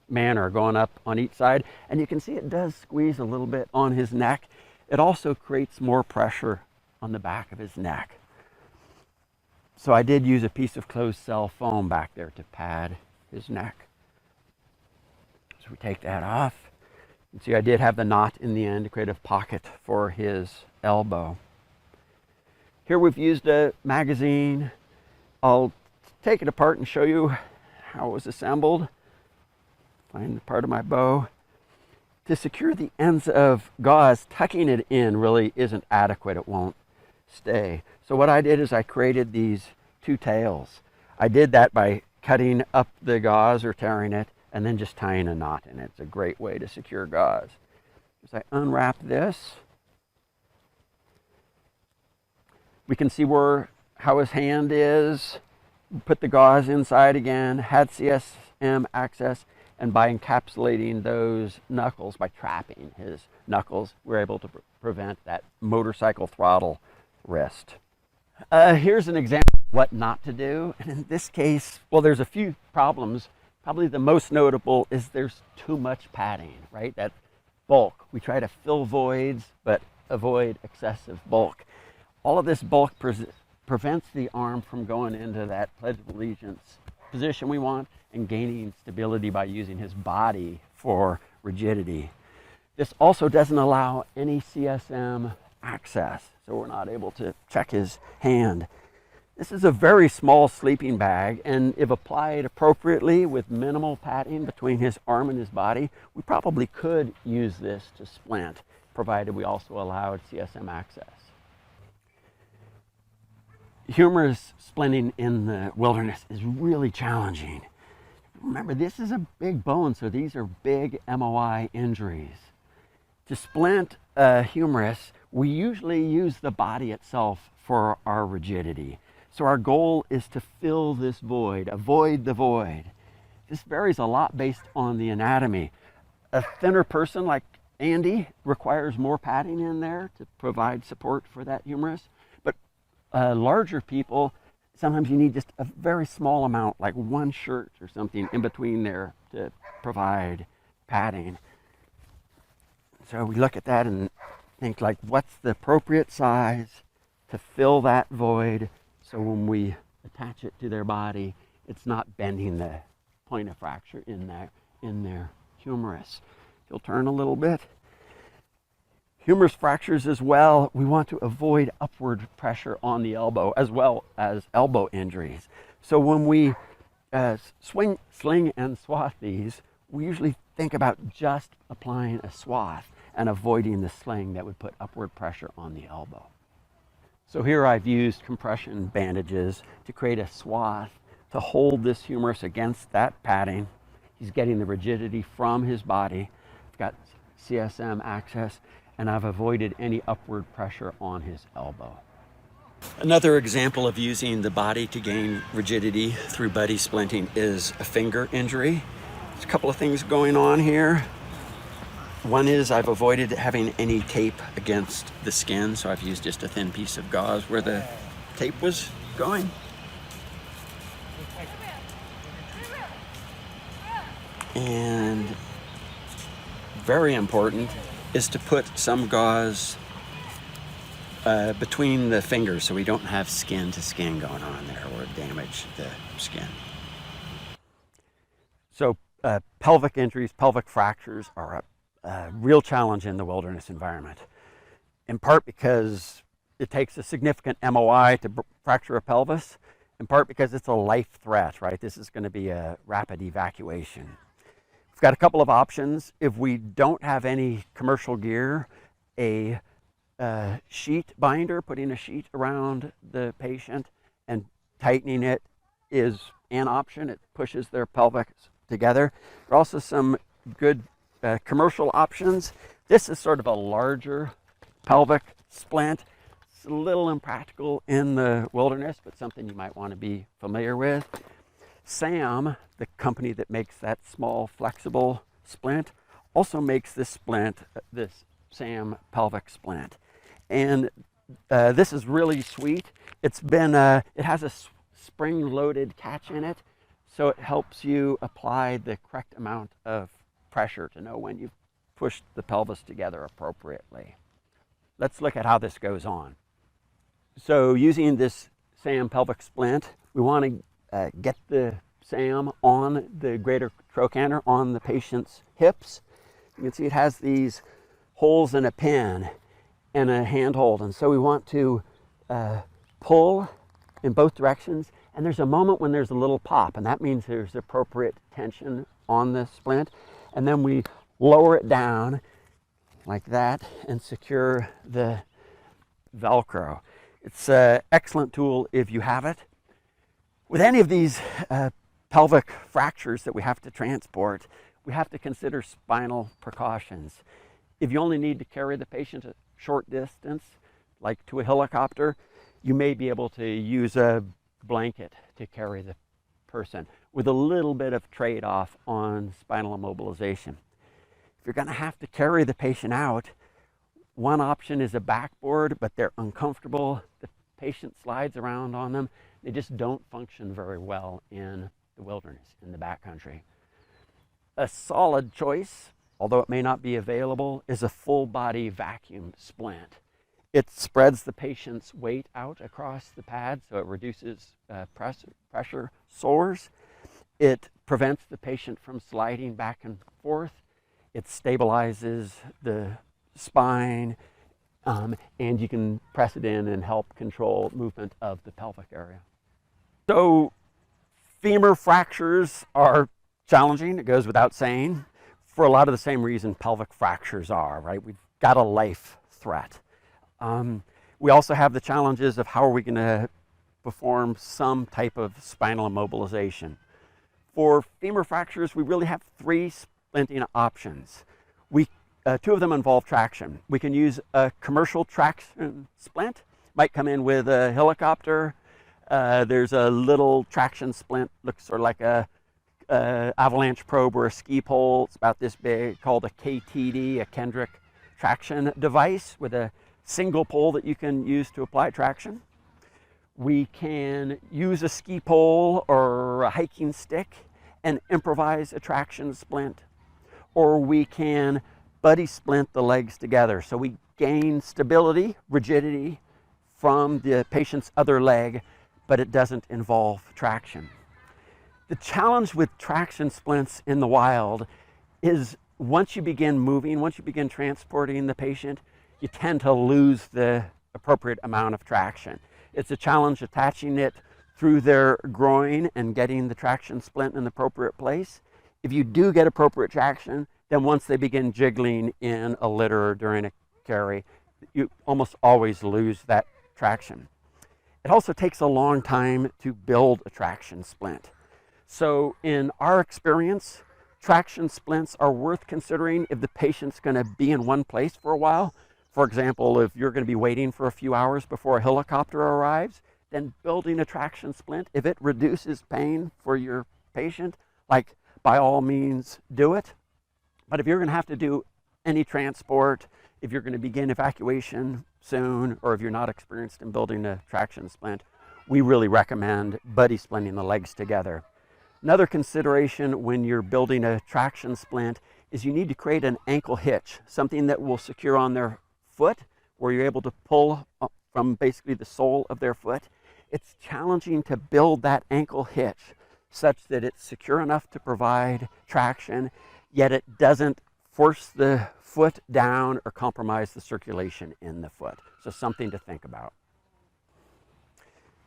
manner, going up on each side, and you can see it does squeeze a little bit on his neck. It also creates more pressure on the back of his neck. So I did use a piece of closed cell foam back there to pad his neck. So we take that off. You can see I did have the knot in the end to create a pocket for his elbow. Here we've used a magazine. I'll take it apart and show you how it was assembled. Find the part of my bow. To secure the ends of gauze, tucking it in really isn't adequate. It won't stay. So what I did is I created these 2 tails. I did that by cutting up the gauze or tearing it and then just tying a knot in it. It's a great way to secure gauze. As I unwrap this, we can see how his hand is. Put the gauze inside again, had CSM access, and by encapsulating those knuckles, by trapping his knuckles, we're able to prevent that motorcycle throttle wrist. Here's an example of what not to do. And in this case, well, there's a few problems. Probably the most notable is there's too much padding, right? That bulk. We try to fill voids, but avoid excessive bulk. All of this bulk prevents the arm from going into that Pledge of Allegiance position we want and gaining stability by using his body for rigidity. This also doesn't allow any CSM access, so we're not able to check his hand. This is a very small sleeping bag, and if applied appropriately with minimal padding between his arm and his body, we probably could use this to splint, provided we also allowed CSM access. Humerus splinting in the wilderness is really challenging. Remember, this is a big bone, so these are big MOI injuries. To splint a humerus, we usually use the body itself for our rigidity. So our goal is to fill this void, avoid the void. This varies a lot based on the anatomy. A thinner person like Andy requires more padding in there to provide support for that humerus. But larger people, sometimes you need just a very small amount, like 1 shirt or something in between there to provide padding. So we look at that and think, like, what's the appropriate size to fill that void, so when we attach it to their body, it's not bending the point of fracture in their humerus. You'll turn a little bit. Humerus fractures as well, we want to avoid upward pressure on the elbow as well as elbow injuries. So when we sling and swath these, we usually think about just applying a swath and avoiding the sling that would put upward pressure on the elbow. So here I've used compression bandages to create a swath to hold this humerus against that padding. He's getting the rigidity from his body. I've got CSM access, and I've avoided any upward pressure on his elbow. Another example of using the body to gain rigidity through buddy splinting is a finger injury. There's a couple of things going on here. One is I've avoided having any tape against the skin, so I've used just a thin piece of gauze where the tape was going. And very important is to put some gauze between the fingers so we don't have skin to skin going on there or damage the skin. So pelvic injuries, pelvic fractures are a real challenge in the wilderness environment, in part because it takes a significant MOI to fracture a pelvis, in part because it's a life threat, right? This is going to be a rapid evacuation. We've got a couple of options. If we don't have any commercial gear, a sheet binder, putting a sheet around the patient and tightening it is an option. It pushes their pelvics together. There are also some good commercial options. This is sort of a larger pelvic splint. It's a little impractical in the wilderness, but something you might want to be familiar with. SAM, the company that makes that small flexible splint, also makes this splint, this SAM pelvic splint. And this is really sweet. It has a spring-loaded catch in it, so it helps you apply the correct amount of pressure to know when you've pushed the pelvis together appropriately. Let's look at how this goes on. So using this SAM pelvic splint, we want to get the SAM on the greater trochanter, on the patient's hips. You can see it has these holes in a pin and a handhold, and so we want to pull in both directions, and there's a moment when there's a little pop, and that means there's appropriate tension on the splint, and then we lower it down like that and secure the Velcro. It's an excellent tool if you have it. With any of these pelvic fractures that we have to transport, we have to consider spinal precautions. If you only need to carry the patient a short distance, like to a helicopter, you may be able to use a blanket to carry the person with a little bit of trade-off on spinal immobilization. If you're going to have to carry the patient out, one option is a backboard, but they're uncomfortable. The patient slides around on them. They just don't function very well in the wilderness, in the backcountry. A solid choice, although it may not be available, is a full body vacuum splint. It spreads the patient's weight out across the pad, so it reduces pressure sores. It prevents the patient from sliding back and forth. It stabilizes the spine, and you can press it in and help control movement of the pelvic area. So femur fractures are challenging, it goes without saying, for a lot of the same reason pelvic fractures are, right? We've got a life threat. We also have the challenges of how are we going to perform some type of spinal immobilization. For femur fractures, we really have three splinting options. Two of them involve traction. We can use a commercial traction splint, might come in with a helicopter. There's a little traction splint, looks sort of like a avalanche probe or a ski pole. It's about this big, called a KTD, a Kendrick traction device, with a single pole that you can use to apply traction. We can use a ski pole or a hiking stick and improvise a traction splint, or we can buddy splint the legs together. So we gain stability, rigidity from the patient's other leg, but it doesn't involve traction. The challenge with traction splints in the wild is once you begin moving, once you begin transporting the patient, you tend to lose the appropriate amount of traction. It's a challenge attaching it through their groin and getting the traction splint in the appropriate place. If you do get appropriate traction, then once they begin jiggling in a litter or during a carry, you almost always lose that traction. It also takes a long time to build a traction splint. So in our experience, traction splints are worth considering if the patient's going to be in one place for a while. For example, if you're going to be waiting for a few hours before a helicopter arrives, then building a traction splint, if it reduces pain for your patient, like by all means do it. But if you're going to have to do any transport, if you're going to begin evacuation soon, or if you're not experienced in building a traction splint, we really recommend buddy splinting the legs together. Another consideration when you're building a traction splint is you need to create an ankle hitch, something that will secure on their foot, where you're able to pull from basically the sole of their foot. It's challenging to build that ankle hitch such that it's secure enough to provide traction, yet it doesn't force the foot down or compromise the circulation in the foot. So something to think about.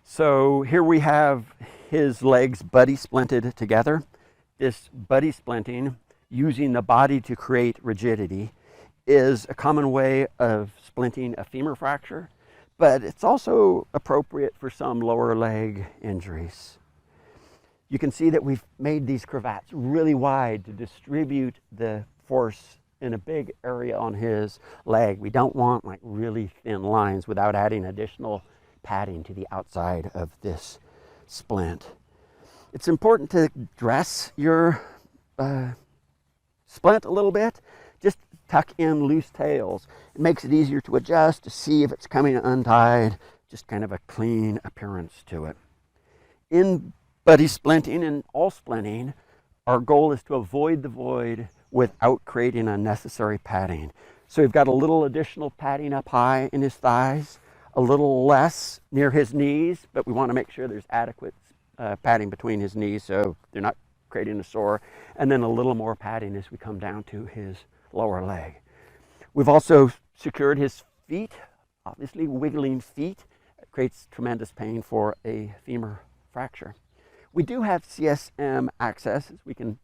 So here we have his legs buddy splinted together. This buddy splinting, using the body to create rigidity, is a common way of splinting a femur fracture, but it's also appropriate for some lower leg injuries. You can see that we've made these cravats really wide to distribute the force in a big area on his leg. We don't want like really thin lines without adding additional padding to the outside of this splint. It's important to dress your splint a little bit. Just tuck in loose tails. It makes it easier to adjust, to see if it's coming untied, just kind of a clean appearance to it. In buddy splinting and all splinting, our goal is to avoid the void without creating unnecessary padding. So we've got a little additional padding up high in his thighs, a little less near his knees, but we want to make sure there's adequate padding between his knees so they're not creating a sore, and then a little more padding as we come down to his lower leg. We've also secured his feet. Obviously, wiggling feet creates tremendous pain for a femur fracture. We do have CSM access. We can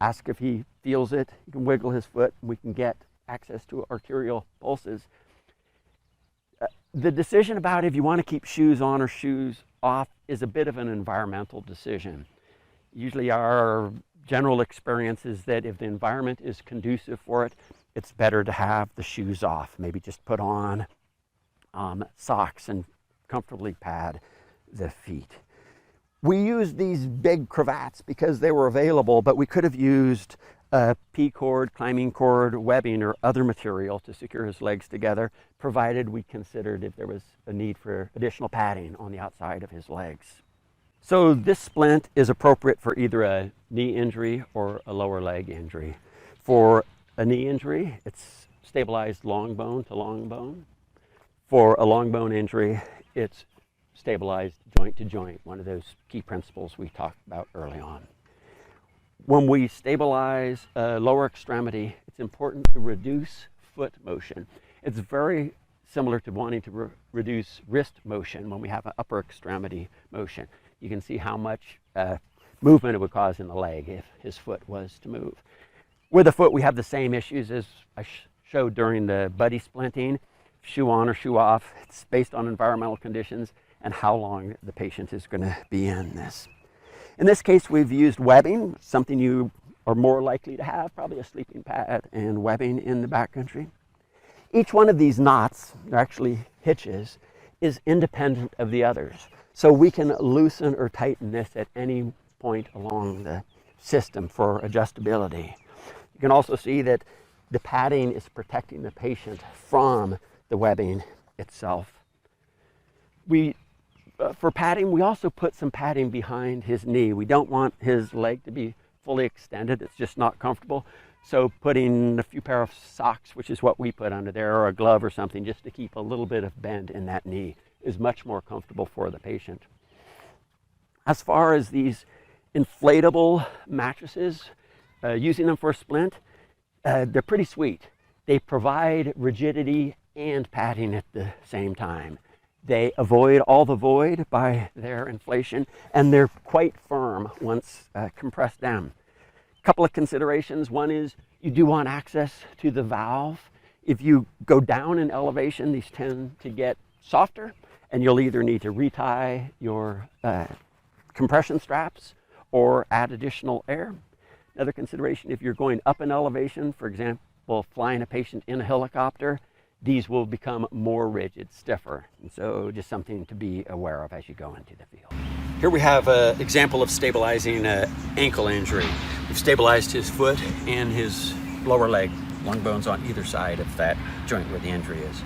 ask if he feels it. He can wiggle his foot, and we can get access to arterial pulses. The decision about if you want to keep shoes on or shoes off is a bit of an environmental decision. Usually our general experience is that if the environment is conducive for it, it's better to have the shoes off. Maybe just put on socks and comfortably pad the feet. We used these big cravats because they were available, but we could have used P-cord, climbing cord, webbing, or other material to secure his legs together, provided we considered if there was a need for additional padding on the outside of his legs. So this splint is appropriate for either a knee injury or a lower leg injury. For a knee injury, it's stabilized long bone to long bone. For a long bone injury, it's stabilized joint to joint, one of those key principles we talked about early on. When we stabilize a lower extremity, it's important to reduce foot motion. It's very similar to wanting to reduce wrist motion when we have an upper extremity motion. You can see how much movement it would cause in the leg if his foot was to move. With the foot, we have the same issues as I showed during the buddy splinting. Shoe on or shoe off, it's based on environmental conditions and how long the patient is going to be in this. In this case, we've used webbing, something you are more likely to have, probably a sleeping pad and webbing in the backcountry. Each one of these knots, they're actually hitches, is independent of the others. So we can loosen or tighten this at any point along the system for adjustability. You can also see that the padding is protecting the patient from the webbing itself. For padding, we also put some padding behind his knee. We don't want his leg to be fully extended. It's just not comfortable. So putting a few pair of socks, which is what we put under there, or a glove or something, just to keep a little bit of bend in that knee is much more comfortable for the patient. As far as these inflatable mattresses, using them for a splint, they're pretty sweet. They provide rigidity and padding at the same time. They avoid all the void by their inflation, and they're quite firm once compressed down. A couple of considerations. One is you do want access to the valve. If you go down in elevation, these tend to get softer, and you'll either need to retie your compression straps or add additional air. Another consideration, if you're going up in elevation, for example, flying a patient in a helicopter, these will become more rigid, stiffer. And so just something to be aware of as you go into the field. Here we have an example of stabilizing an ankle injury. We've stabilized his foot and his lower leg, long bones on either side of that joint where the injury is.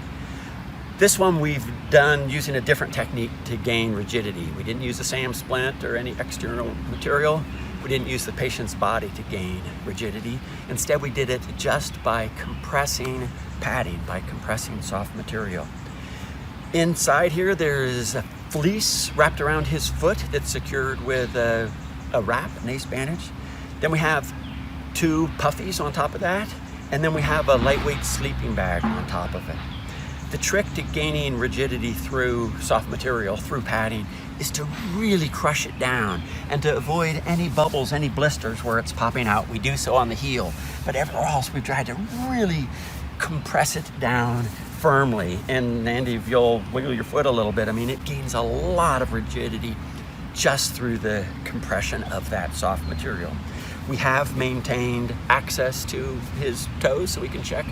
This one we've done using a different technique to gain rigidity. We didn't use the same splint or any external material. We didn't use the patient's body to gain rigidity. Instead, we did it just by compressing padding, by compressing soft material. Inside here, there is a fleece wrapped around his foot that's secured with a wrap, an ace bandage. Then we have two puffies on top of that, and then we have a lightweight sleeping bag on top of it. The trick to gaining rigidity through soft material, through padding, is to really crush it down and to avoid any bubbles, any blisters where it's popping out. We do so on the heel, but everywhere else we've tried to really compress it down firmly. And Andy, if you'll wiggle your foot a little bit, I mean, it gains a lot of rigidity just through the compression of that soft material. We have maintained access to his toes so we can check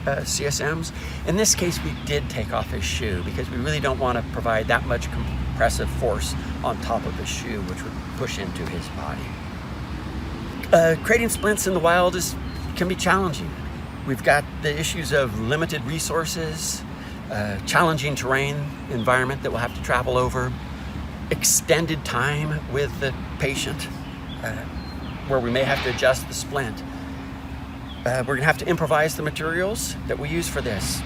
CSMs. In this case, we did take off his shoe because we really don't want to provide that much compressive force on top of the shoe, which would push into his body. Creating splints in the wild can be challenging. We've got the issues of limited resources, challenging terrain environment that we'll have to travel over, extended time with the patient, where we may have to adjust the splint. We're going to have to improvise the materials that we use for this.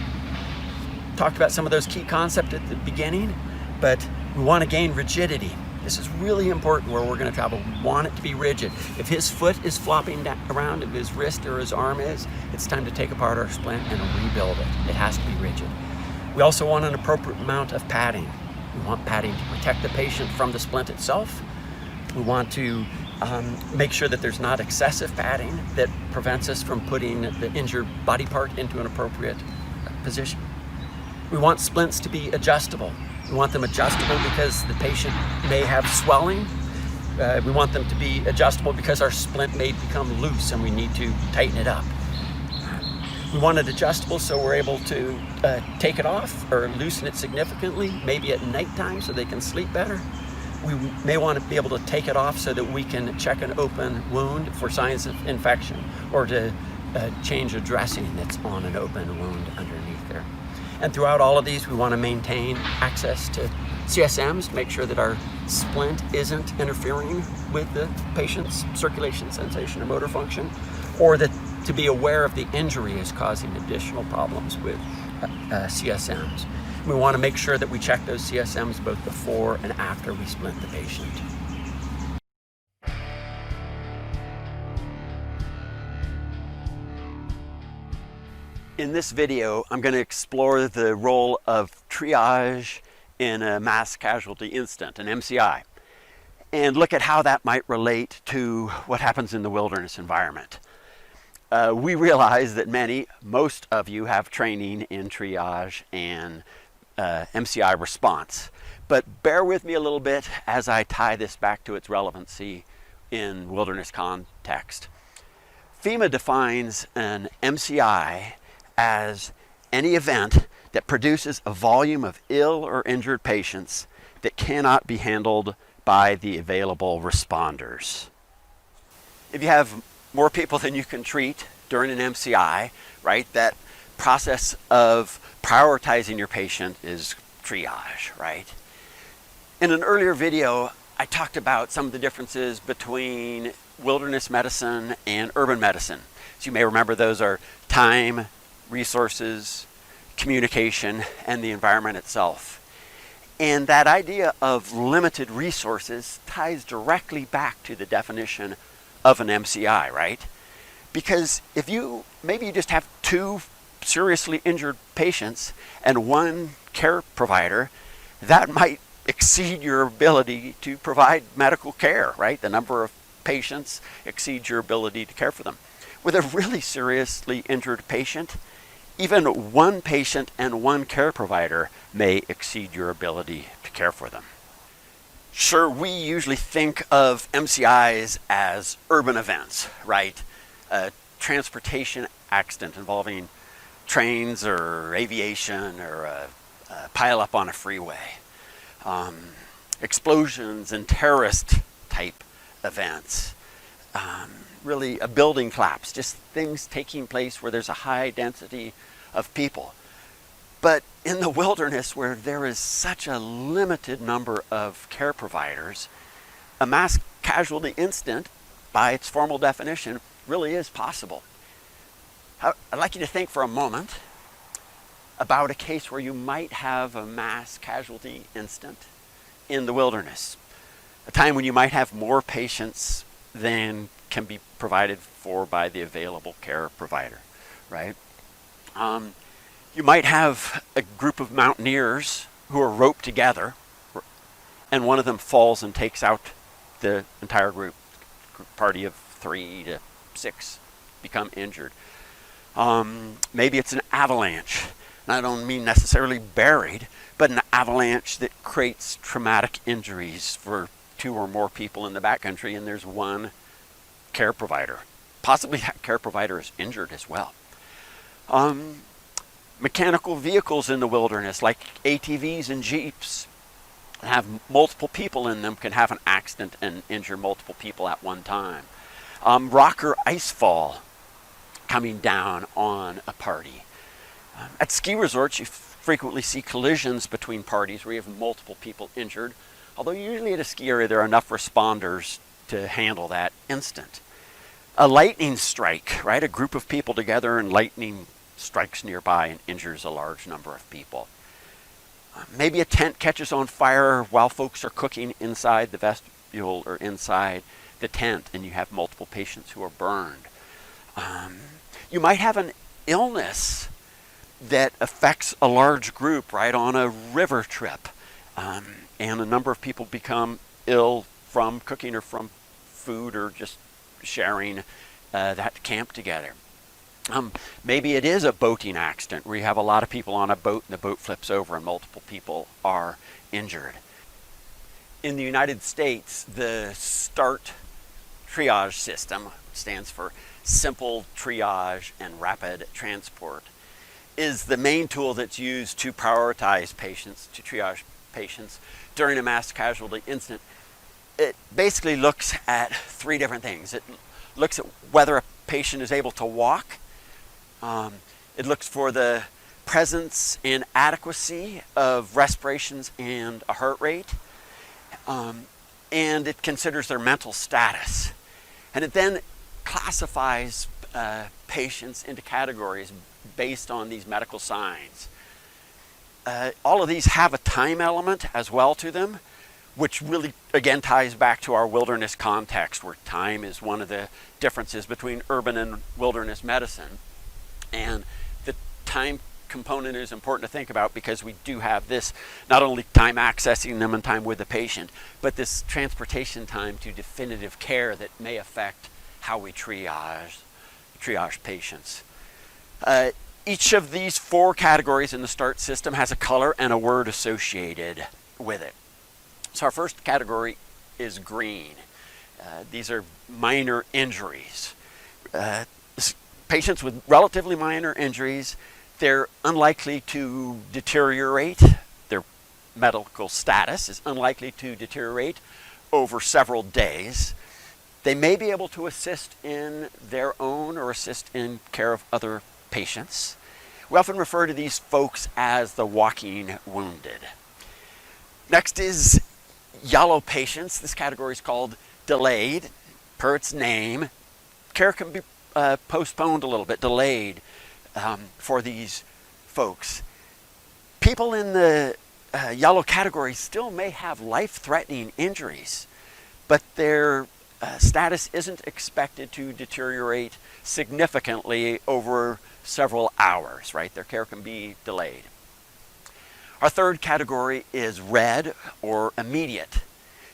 Talked about some of those key concepts at the beginning, but we want to gain rigidity. This is really important where we're going to travel. We want it to be rigid. If his foot is flopping around, if his wrist or his arm is, it's time to take apart our splint and rebuild it. It has to be rigid. We also want an appropriate amount of padding. We want padding to protect the patient from the splint itself. We want to make sure that there's not excessive padding that prevents us from putting the injured body part into an appropriate position. We want splints to be adjustable. We want them adjustable because the patient may have swelling. We want them to be adjustable because our splint may become loose and we need to tighten it up. We want it adjustable so we're able to take it off or loosen it significantly, maybe at nighttime so they can sleep better. We may want to be able to take it off so that we can check an open wound for signs of infection, or to change a dressing that's on an open wound underneath there. And throughout all of these, we want to maintain access to CSMs, make sure that our splint isn't interfering with the patient's circulation, sensation, or motor function, or that to be aware if the injury is causing additional problems with CSMs. We want to make sure that we check those CSMs both before and after we splint the patient. In this video, I'm going to explore the role of triage in a mass casualty incident, an MCI, and look at how that might relate to what happens in the wilderness environment. We realize that most of you have training in triage and MCI response, but bear with me a little bit as I tie this back to its relevancy in wilderness context. FEMA defines an MCI as any event that produces a volume of ill or injured patients that cannot be handled by the available responders. If you have more people than you can treat during an MCI, right, that process of prioritizing your patient is triage, right? In an earlier video, I talked about some of the differences between wilderness medicine and urban medicine. As you may remember, those are time, resources, communication, and the environment itself. And that idea of limited resources ties directly back to the definition of an MCI, right? Because if maybe you just have two seriously injured patients and one care provider, that might exceed your ability to provide medical care, right? The number of patients exceeds your ability to care for them. With a really seriously injured patient, even one patient and one care provider may exceed your ability to care for them. Sure, we usually think of MCIs as urban events, right? A transportation accident involving trains or aviation or a pile-up on a freeway. Explosions and terrorist type events. Really a building collapse, just things taking place where there's a high density of people. But in the wilderness, where there is such a limited number of care providers, a mass casualty incident, by its formal definition, really is possible. I'd like you to think for a moment about a case where you might have a mass casualty incident in the wilderness, a time when you might have more patients than can be provided for by the available care provider, right? You might have a group of mountaineers who are roped together, and one of them falls and takes out the entire group. Party of 3 to 6 become injured. Maybe it's an avalanche. And I don't mean necessarily buried, but an avalanche that creates traumatic injuries for 2 or more people in the backcountry and there's one care provider. Possibly that care provider is injured as well. Mechanical vehicles in the wilderness, like ATVs and Jeeps, have multiple people in them, can have an accident and injure multiple people at one time. Rock or ice fall coming down on a party. At ski resorts, you frequently see collisions between parties where you have multiple people injured, although usually at a ski area there are enough responders to handle that instant. A lightning strike, right? A group of people together and lightning strikes nearby and injures a large number of people. Maybe a tent catches on fire while folks are cooking inside the vestibule or inside the tent and you have multiple patients who are burned. You might have an illness that affects a large group, right, on a river trip. And a number of people become ill from cooking or from food or just sharing that camp together. Maybe it is a boating accident where you have a lot of people on a boat and the boat flips over and multiple people are injured. In the United States, the START triage system, which stands for Simple Triage and Rapid Transport, is the main tool that's used to prioritize patients, to triage patients during a mass casualty incident. It basically looks at 3 different things. It looks at whether a patient is able to walk. It looks for the presence and adequacy of respirations and a heart rate. And it considers their mental status. And it then classifies patients into categories based on these medical signs. All of these have a time element as well to them, which really, again, ties back to our wilderness context, where time is one of the differences between urban and wilderness medicine. And the time component is important to think about because we do have this, not only time accessing them and time with the patient, but this transportation time to definitive care that may affect how we triage patients. Each of these 4 categories in the START system has a color and a word associated with it. So our first category is green. These are minor injuries. Patients with relatively minor injuries, they're unlikely to deteriorate. Their medical status is unlikely to deteriorate over several days. They may be able to assist in their own or assist in care of other patients. We often refer to these folks as the walking wounded. Next is yellow patients. This category is called delayed, per its name. Care can be postponed a little bit, delayed for these folks. People in the yellow category still may have life-threatening injuries, but their status isn't expected to deteriorate significantly over several hours, right? Their care can be delayed. Our third category is red or immediate.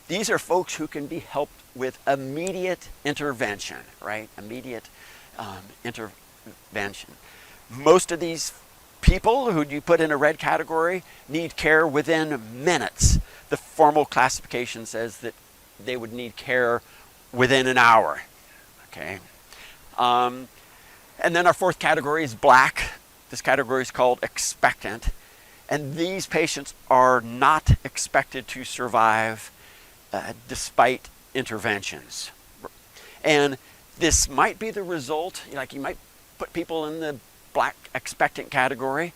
These are folks who can be helped with immediate intervention, right? Immediate intervention. Most of these people who you put in a red category need care within minutes. The formal classification says that they would need care within an hour, okay? And then our fourth category is black. This category is called expectant. And these patients are not expected to survive despite interventions. And this might be the result, like you might put people in the black expectant category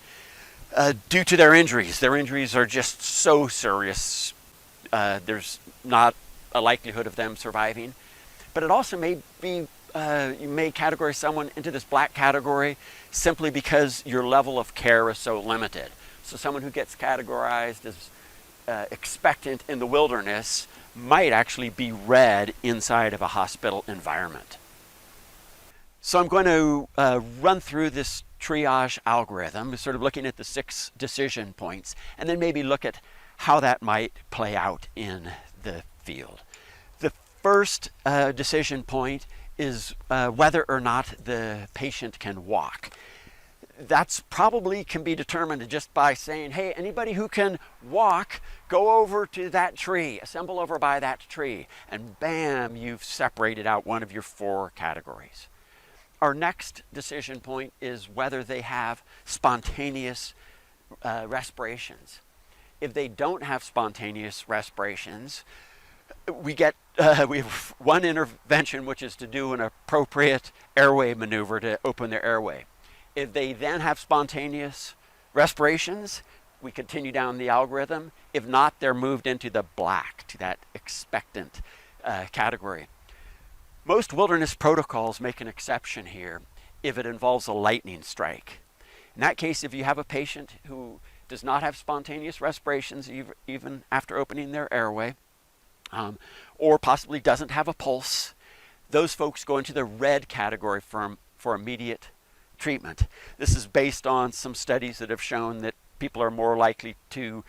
due to their injuries. Their injuries are just so serious, there's not a likelihood of them surviving. But it also may be, you may categorize someone into this black category simply because your level of care is so limited. So someone who gets categorized as expectant in the wilderness might actually be red inside of a hospital environment. So I'm going to run through this triage algorithm, sort of looking at the 6 decision points, and then maybe look at how that might play out in the field. The first decision point is whether or not the patient can walk. that's probably can be determined just by saying, hey, anybody who can walk, go over to that tree, assemble over by that tree, and bam, you've separated out one of your 4 categories. Our next decision point is whether they have spontaneous respirations. If they don't have spontaneous respirations, we have one intervention, which is to do an appropriate airway maneuver to open their airway. If they then have spontaneous respirations, we continue down the algorithm. If not, they're moved into the black, to that expectant category. Most wilderness protocols make an exception here if it involves a lightning strike. In that case, if you have a patient who does not have spontaneous respirations even after opening their airway, or possibly doesn't have a pulse, those folks go into the red category for immediate treatment. This is based on some studies that have shown that people are more likely to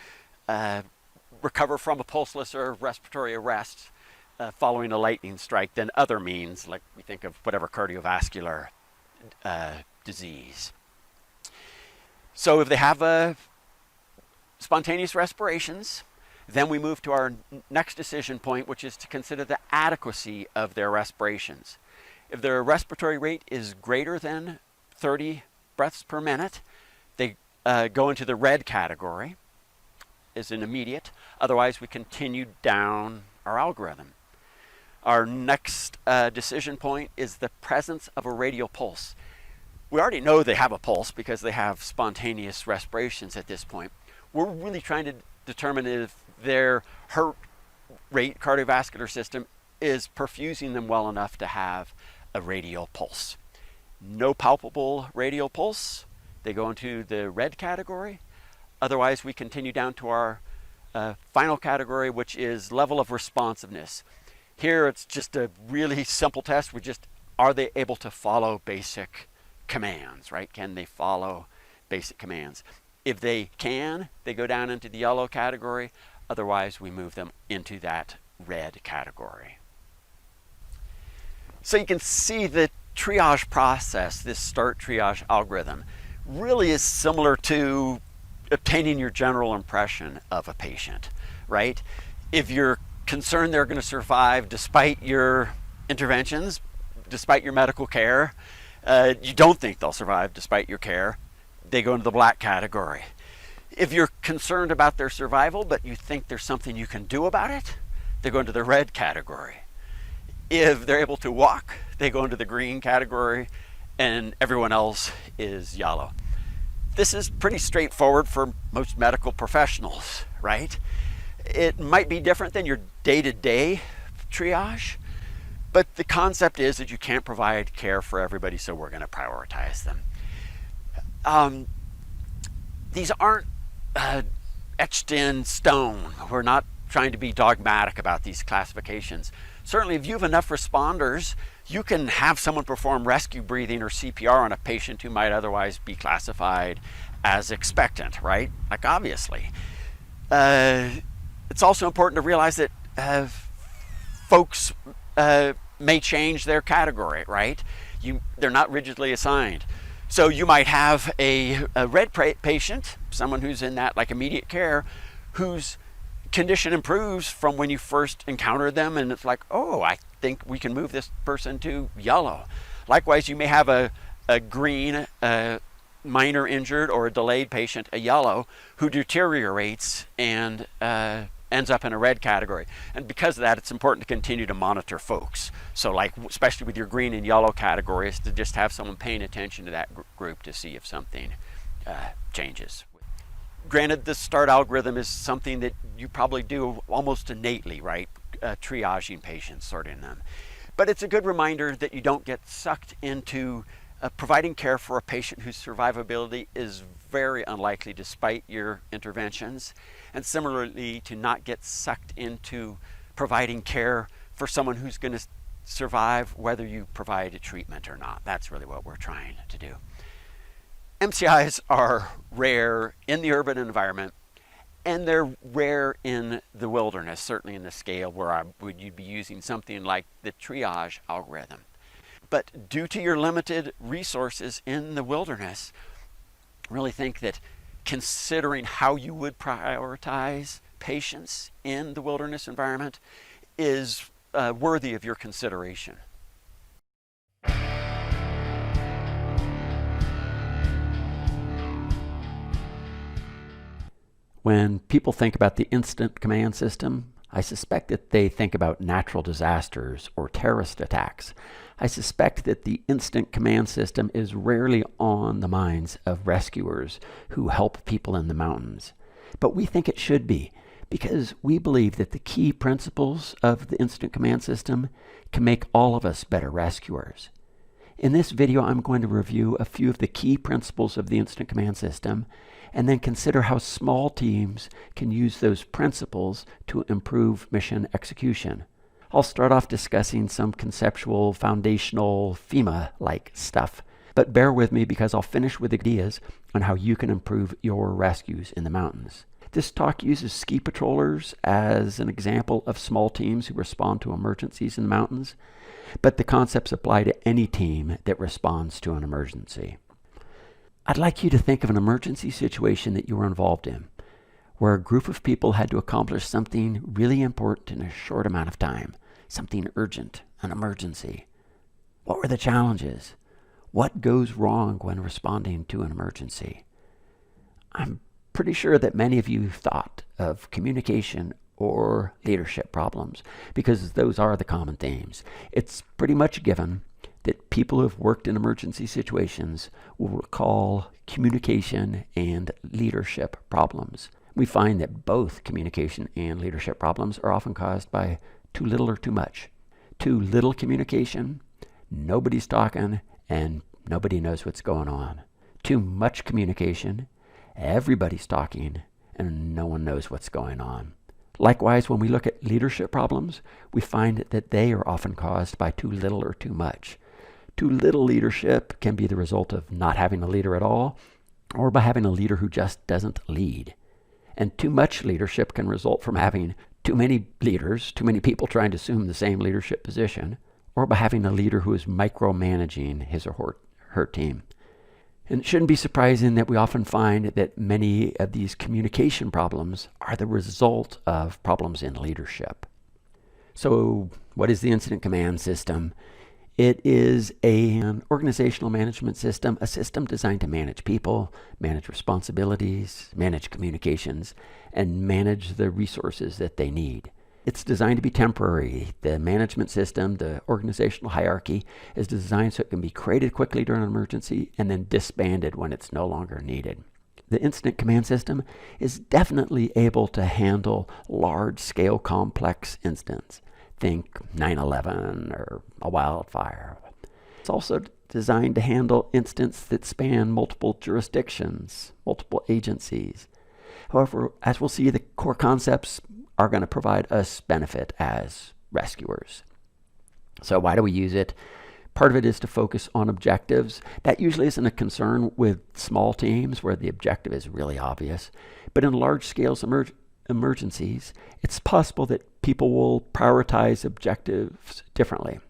recover from a pulseless or respiratory arrest following a lightning strike than other means, like we think of whatever cardiovascular disease. So if they have spontaneous respirations, then we move to our next decision point, which is to consider the adequacy of their respirations. If their respiratory rate is greater than 30 breaths per minute, they go into the red category as an immediate. Otherwise, we continue down our algorithm. Our next decision point is the presence of a radial pulse. We already know they have a pulse because they have spontaneous respirations at this point. We're really trying to determine if their heart rate cardiovascular system is perfusing them well enough to have a radial pulse. No palpable radial pulse, they go into the red category. Otherwise, we continue down to our final category, which is level of responsiveness. Here, it's just a really simple test. Are they able to follow basic commands, right? Can they follow basic commands? If they can, they go down into the yellow category. Otherwise, we move them into that red category. So you can see the triage process, this start triage algorithm, really is similar to obtaining your general impression of a patient, right? If you're concerned they're going to survive despite your interventions, despite your medical care, you don't think they'll survive despite your care, they go into the black category. If you're concerned about their survival, but you think there's something you can do about it, they go into the red category. If they're able to walk, they go into the green category, and everyone else is yellow. This is pretty straightforward for most medical professionals, right? It might be different than your day-to-day triage, but the concept is that you can't provide care for everybody, so we're going to prioritize them. These aren't etched in stone. We're not trying to be dogmatic about these classifications. Certainly, if you have enough responders, you can have someone perform rescue breathing or CPR on a patient who might otherwise be classified as expectant, right? Like, obviously. It's also important to realize that folks may change their category, right? They're not rigidly assigned. So you might have a red patient, someone who's in that like immediate care, whose condition improves from when you first encountered them, and it's like, oh, I think we can move this person to yellow. Likewise, you may have a green, minor injured or a delayed patient, a yellow, who deteriorates and ends up in a red category. And because of that, it's important to continue to monitor folks. So like, especially with your green and yellow categories, to just have someone paying attention to that group to see if something changes. Granted, the START algorithm is something that you probably do almost innately, right? Triaging patients, sorting them. But it's a good reminder that you don't get sucked into providing care for a patient whose survivability is very unlikely despite your interventions. And similarly, to not get sucked into providing care for someone who's going to survive whether you provide a treatment or not. That's really what we're trying to do. MCIs are rare in the urban environment, and they're rare in the wilderness, certainly in the scale where you'd be using something like the triage algorithm. But due to your limited resources in the wilderness, I really think that considering how you would prioritize patients in the wilderness environment is worthy of your consideration. When people think about the incident command system, I suspect that they think about natural disasters or terrorist attacks. I suspect that the incident command system is rarely on the minds of rescuers who help people in the mountains. But we think it should be, because we believe that the key principles of the incident command system can make all of us better rescuers. In this video, I'm going to review a few of the key principles of the incident command system, and then consider how small teams can use those principles to improve mission execution. I'll start off discussing some conceptual, foundational, FEMA-like stuff, but bear with me because I'll finish with ideas on how you can improve your rescues in the mountains. This talk uses ski patrollers as an example of small teams who respond to emergencies in the mountains, but the concepts apply to any team that responds to an emergency. I'd like you to think of an emergency situation that you were involved in, where a group of people had to accomplish something really important in a short amount of time, something urgent, an emergency. What were the challenges? What goes wrong when responding to an emergency? I'm pretty sure that many of you thought of communication or leadership problems, because those are the common themes. It's pretty much a given that people who have worked in emergency situations will recall communication and leadership problems. We find that both communication and leadership problems are often caused by too little or too much. Too little communication, nobody's talking, and nobody knows what's going on. Too much communication, everybody's talking, and no one knows what's going on. Likewise, when we look at leadership problems, we find that they are often caused by too little or too much. Too little leadership can be the result of not having a leader at all, or by having a leader who just doesn't lead. And too much leadership can result from having too many leaders, too many people trying to assume the same leadership position, or by having a leader who is micromanaging his or her team. And it shouldn't be surprising that we often find that many of these communication problems are the result of problems in leadership. So, what is the incident command system? It is an organizational management system, a system designed to manage people, manage responsibilities, manage communications, and manage the resources that they need. It's designed to be temporary. The management system, the organizational hierarchy, is designed so it can be created quickly during an emergency and then disbanded when it's no longer needed. The incident command system is definitely able to handle large-scale complex incidents. Think 9/11 or a wildfire. It's also designed to handle incidents that span multiple jurisdictions, multiple agencies. However, as we'll see, the core concepts are going to provide us benefit as rescuers. So why do we use it? Part of it is to focus on objectives. That usually isn't a concern with small teams where the objective is really obvious. But in large-scale emergencies, it's possible that people will prioritize objectives differently.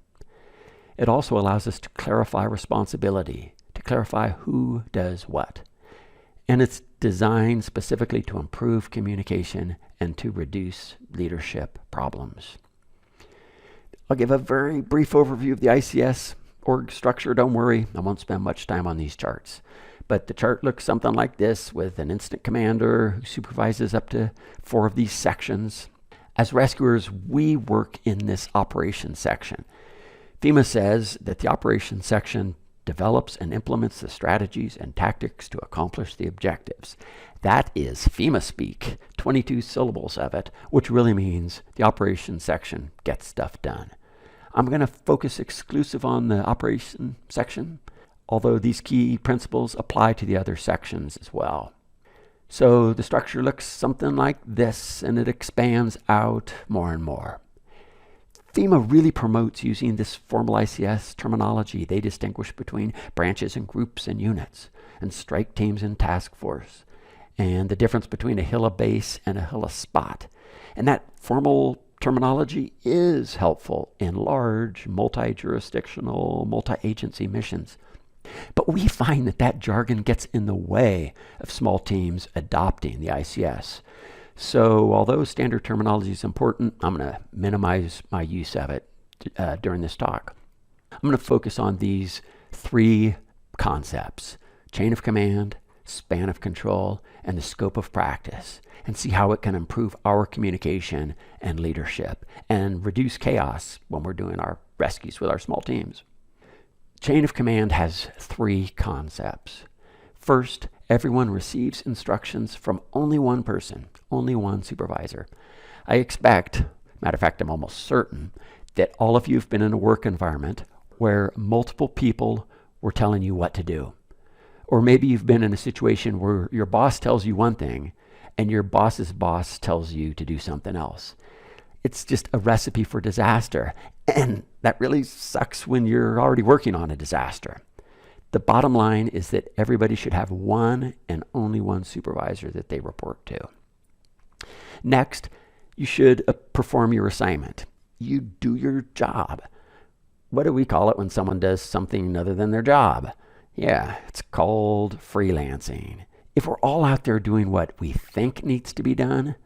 It also allows us to clarify responsibility, to clarify who does what. And it's designed specifically to improve communication and to reduce leadership problems. I'll give a very brief overview of the ICS org structure. Don't worry, I won't spend much time on these charts. But the chart looks something like this, with an incident commander who supervises up to 4 of these sections. As rescuers, we work in this operations section. FEMA says that the operations section develops and implements the strategies and tactics to accomplish the objectives. That is FEMA speak, 22 syllables of it, which really means the operations section gets stuff done. I'm going to focus exclusive on the operations section, although these key principles apply to the other sections as well. So the structure looks something like this, and it expands out more and more. FEMA really promotes using this formal ICS terminology. They distinguish between branches and groups and units, and strike teams and task force, and the difference between a HILA base and a HILA spot. And that formal terminology is helpful in large, multi-jurisdictional, multi-agency missions. But we find that jargon gets in the way of small teams adopting the ICS. So although standard terminology is important, I'm going to minimize my use of it during this talk. I'm going to focus on these three concepts: chain of command, span of control, and the scope of practice, and see how it can improve our communication and leadership and reduce chaos when we're doing our rescues with our small teams. Chain of command has three concepts. First, everyone receives instructions from only one person, only one supervisor. I expect, matter of fact, I'm almost certain, that all of you have been in a work environment where multiple people were telling you what to do. Or maybe you've been in a situation where your boss tells you one thing and your boss's boss tells you to do something else. It's just a recipe for disaster. And that really sucks when you're already working on a disaster. The bottom line is that everybody should have one and only one supervisor that they report to. Next, you should perform your assignment. You do your job. What do we call it when someone does something other than their job? Yeah, it's called freelancing. If we're all out there doing what we think needs to be done,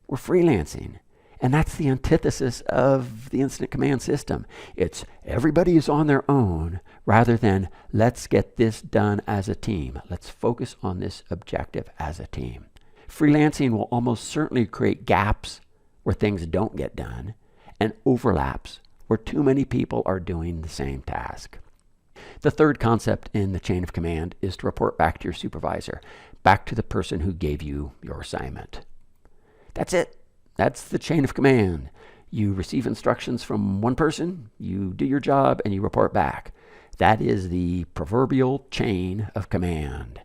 we're freelancing. And that's the antithesis of the incident command system. It's everybody is on their own rather than let's get this done as a team. Let's focus on this objective as a team. Freelancing will almost certainly create gaps where things don't get done and overlaps where too many people are doing the same task. The third concept in the chain of command is to report back to your supervisor, back to the person who gave you your assignment. That's it. That's the chain of command. You receive instructions from one person, you do your job, and you report back. That is the proverbial chain of command.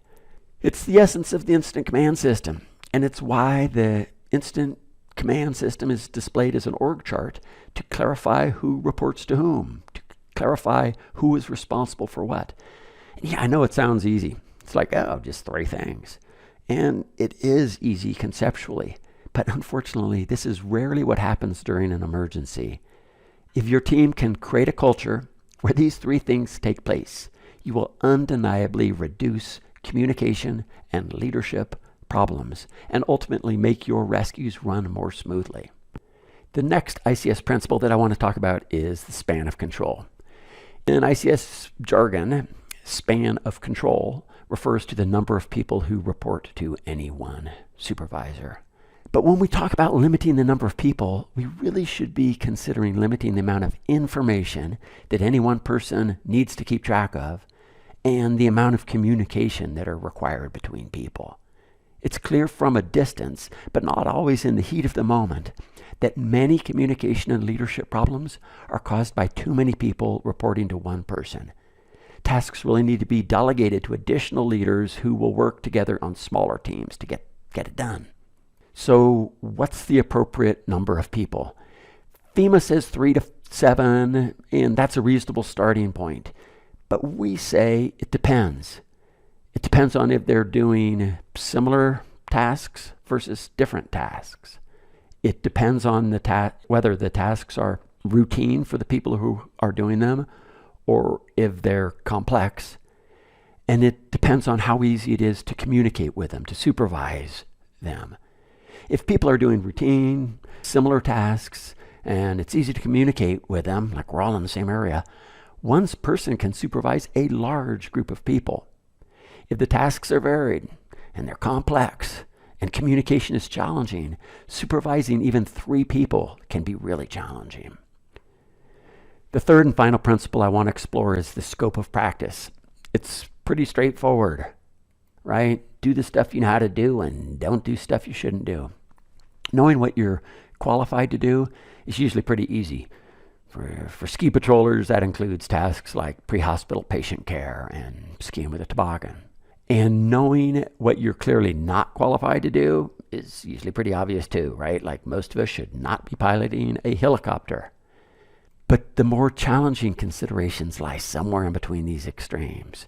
It's the essence of the incident command system, and it's why the incident command system is displayed as an org chart to clarify who reports to whom, to clarify who is responsible for what. And yeah, I know it sounds easy. It's like, oh, just three things. And it is easy conceptually. But unfortunately, this is rarely what happens during an emergency. If your team can create a culture where these three things take place, you will undeniably reduce communication and leadership problems and ultimately make your rescues run more smoothly. The next ICS principle that I want to talk about is the span of control. In ICS jargon, span of control refers to the number of people who report to any one supervisor. But when we talk about limiting the number of people, we really should be considering limiting the amount of information that any one person needs to keep track of and the amount of communication that are required between people. It's clear from a distance, but not always in the heat of the moment, that many communication and leadership problems are caused by too many people reporting to one person. Tasks really need to be delegated to additional leaders who will work together on smaller teams to get it done. So what's the appropriate number of people? FEMA says 3 to 7, and that's a reasonable starting point. But we say it depends. It depends on if they're doing similar tasks versus different tasks. It depends on whether the tasks are routine for the people who are doing them or if they're complex. And it depends on how easy it is to communicate with them, to supervise them. If people are doing routine, similar tasks, and it's easy to communicate with them, like we're all in the same area, one person can supervise a large group of people. If the tasks are varied and they're complex and communication is challenging, supervising even 3 people can be really challenging. The third and final principle I want to explore is the scope of practice. It's pretty straightforward, right? Do the stuff you know how to do and don't do stuff you shouldn't do. Knowing what you're qualified to do is usually pretty easy. For ski patrollers, that includes tasks like pre-hospital patient care and skiing with a toboggan. And knowing what you're clearly not qualified to do is usually pretty obvious too, right? Like most of us should not be piloting a helicopter. But the more challenging considerations lie somewhere in between these extremes.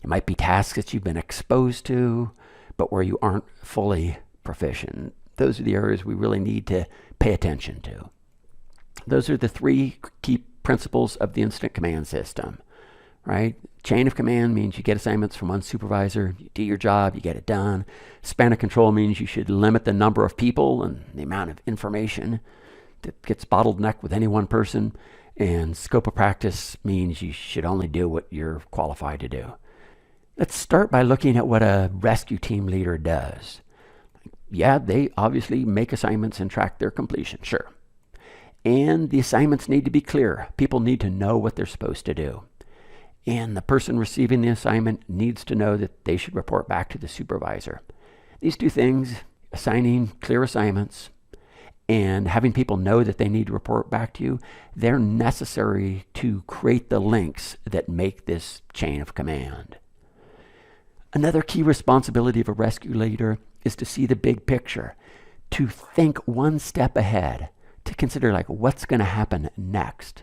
It might be tasks that you've been exposed to, but where you aren't fully proficient. Those are the areas we really need to pay attention to. Those are the 3 key principles of the incident command system, right? Chain of command means you get assignments from one supervisor, you do your job, you get it done. Span of control means you should limit the number of people and the amount of information that gets bottlenecked with any one person. And scope of practice means you should only do what you're qualified to do. Let's start by looking at what a rescue team leader does. Yeah, they obviously make assignments and track their completion, sure. And the assignments need to be clear. People need to know what they're supposed to do. And the person receiving the assignment needs to know that they should report back to the supervisor. These two things, assigning clear assignments and having people know that they need to report back to you, they're necessary to create the links that make this chain of command. Another key responsibility of a rescue leader is to see the big picture, to think one step ahead, to consider like what's going to happen next.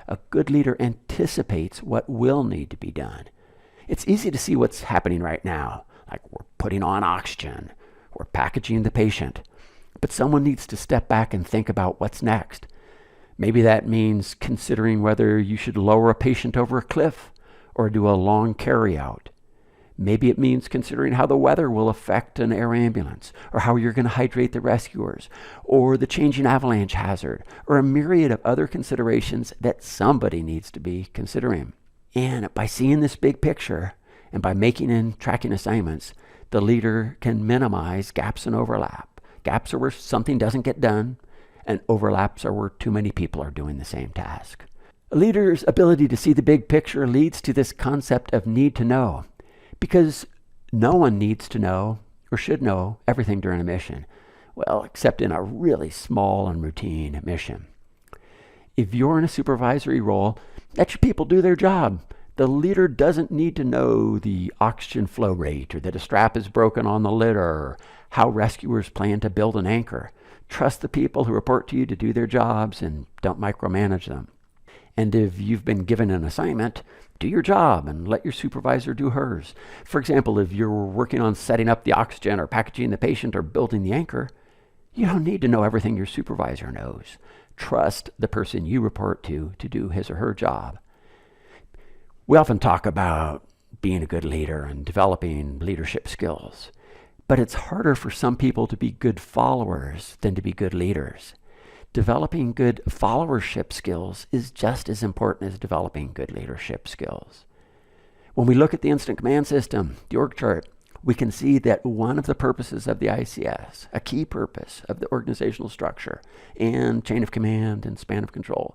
A good leader anticipates what will need to be done. It's easy to see what's happening right now, like we're putting on oxygen, we're packaging the patient, but someone needs to step back and think about what's next. Maybe that means considering whether you should lower a patient over a cliff or do a long carry-out. Maybe it means considering how the weather will affect an air ambulance, or how you're going to hydrate the rescuers, or the changing avalanche hazard, or a myriad of other considerations that somebody needs to be considering. And by seeing this big picture, and by making and tracking assignments, the leader can minimize gaps and overlap. Gaps are where something doesn't get done, and overlaps are where too many people are doing the same task. A leader's ability to see the big picture leads to this concept of need to know. Because no one needs to know or should know everything during a mission. Well, except in a really small and routine mission. If you're in a supervisory role, let your people do their job. The leader doesn't need to know the oxygen flow rate or that a strap is broken on the litter or how rescuers plan to build an anchor. Trust the people who report to you to do their jobs and don't micromanage them. And if you've been given an assignment, do your job and let your supervisor do hers. For example, if you're working on setting up the oxygen or packaging the patient or building the anchor, you don't need to know everything your supervisor knows. Trust the person you report to do his or her job. We often talk about being a good leader and developing leadership skills, but it's harder for some people to be good followers than to be good leaders. Developing good followership skills is just as important as developing good leadership skills. When we look at the incident command system, the org chart, we can see that one of the purposes of the ICS, a key purpose of the organizational structure and chain of command and span of control,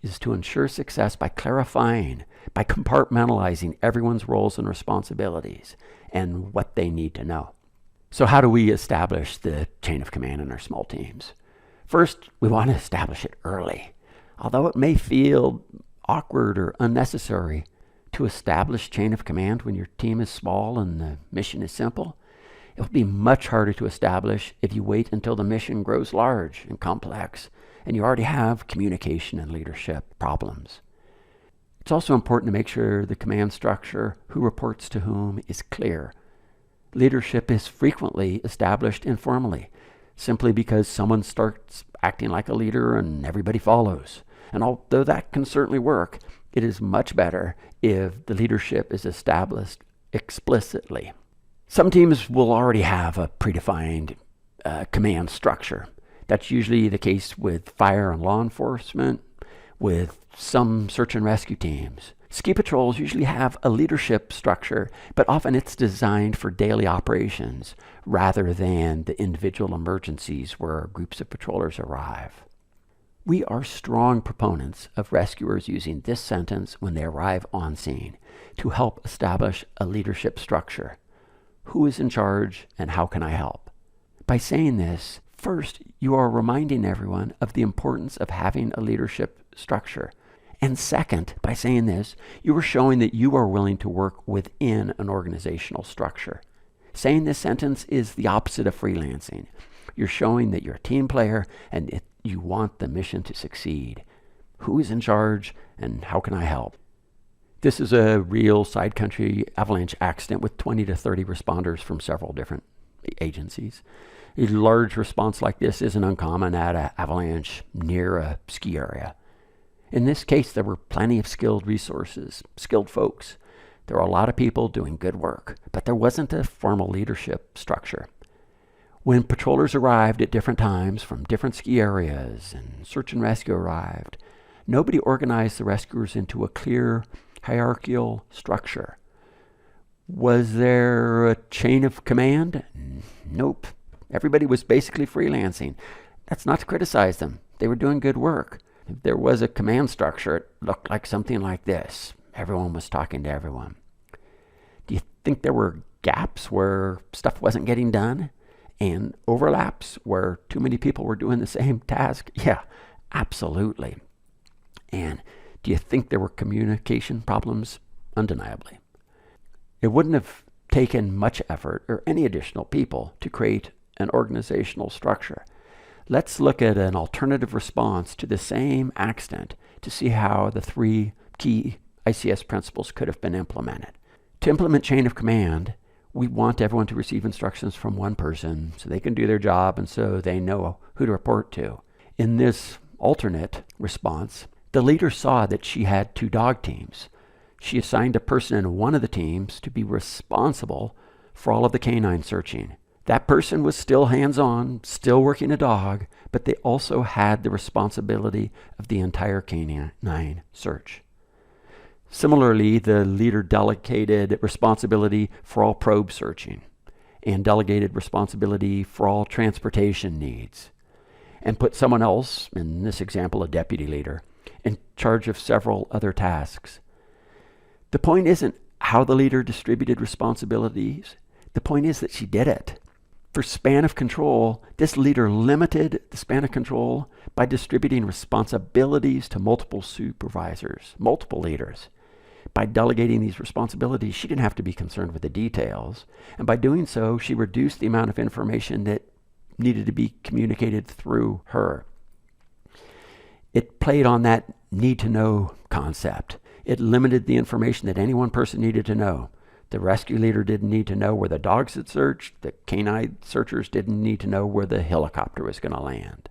is to ensure success by clarifying, by compartmentalizing everyone's roles and responsibilities and what they need to know. So how do we establish the chain of command in our small teams? First, we want to establish it early. Although it may feel awkward or unnecessary to establish chain of command when your team is small and the mission is simple, it will be much harder to establish if you wait until the mission grows large and complex and you already have communication and leadership problems. It's also important to make sure the command structure, who reports to whom, is clear. Leadership is frequently established informally, simply because someone starts acting like a leader and everybody follows. And although that can certainly work, it is much better if the leadership is established explicitly. Some teams will already have a predefined command structure. That's usually the case with fire and law enforcement, with some search and rescue teams. Ski patrols usually have a leadership structure, but often it's designed for daily operations rather than the individual emergencies where groups of patrollers arrive. We are strong proponents of rescuers using this sentence when they arrive on scene to help establish a leadership structure. Who is in charge and how can I help? By saying this, first, you are reminding everyone of the importance of having a leadership structure. And second, by saying this, you are showing that you are willing to work within an organizational structure. Saying this sentence is the opposite of freelancing. You're showing that you're a team player and you want the mission to succeed. Who is in charge and how can I help? This is a real side country avalanche accident with 20 to 30 responders from several different agencies. A large response like this isn't uncommon at an avalanche near a ski area. In this case, there were plenty of skilled resources, skilled folks. There were a lot of people doing good work, but there wasn't a formal leadership structure. When patrollers arrived at different times from different ski areas and search and rescue arrived, nobody organized the rescuers into a clear hierarchical structure. Was there a chain of command? Nope. Everybody was basically freelancing. That's not to criticize them. They were doing good work. If there was a command structure, it looked like something like this. Everyone was talking to everyone. Do you think there were gaps where stuff wasn't getting done? And overlaps where too many people were doing the same task? Yeah, absolutely. And do you think there were communication problems? Undeniably. It wouldn't have taken much effort or any additional people to create an organizational structure. Let's look at an alternative response to the same accident to see how the 3 key ICS principles could have been implemented. To implement chain of command, we want everyone to receive instructions from one person so they can do their job and so they know who to report to. In this alternate response, the leader saw that she had 2 dog teams. She assigned a person in one of the teams to be responsible for all of the canine searching. That person was still hands-on, still working a dog, but they also had the responsibility of the entire canine search. Similarly, the leader delegated responsibility for all probe searching and delegated responsibility for all transportation needs and put someone else, in this example a deputy leader, in charge of several other tasks. The point isn't how the leader distributed responsibilities. The point is that she did it. For span of control, this leader limited the span of control by distributing responsibilities to multiple supervisors, multiple leaders. By delegating these responsibilities, she didn't have to be concerned with the details. And by doing so, she reduced the amount of information that needed to be communicated through her. It played on that need-to-know concept. It limited the information that any one person needed to know. The rescue leader didn't need to know where the dogs had searched. The canine searchers didn't need to know where the helicopter was going to land.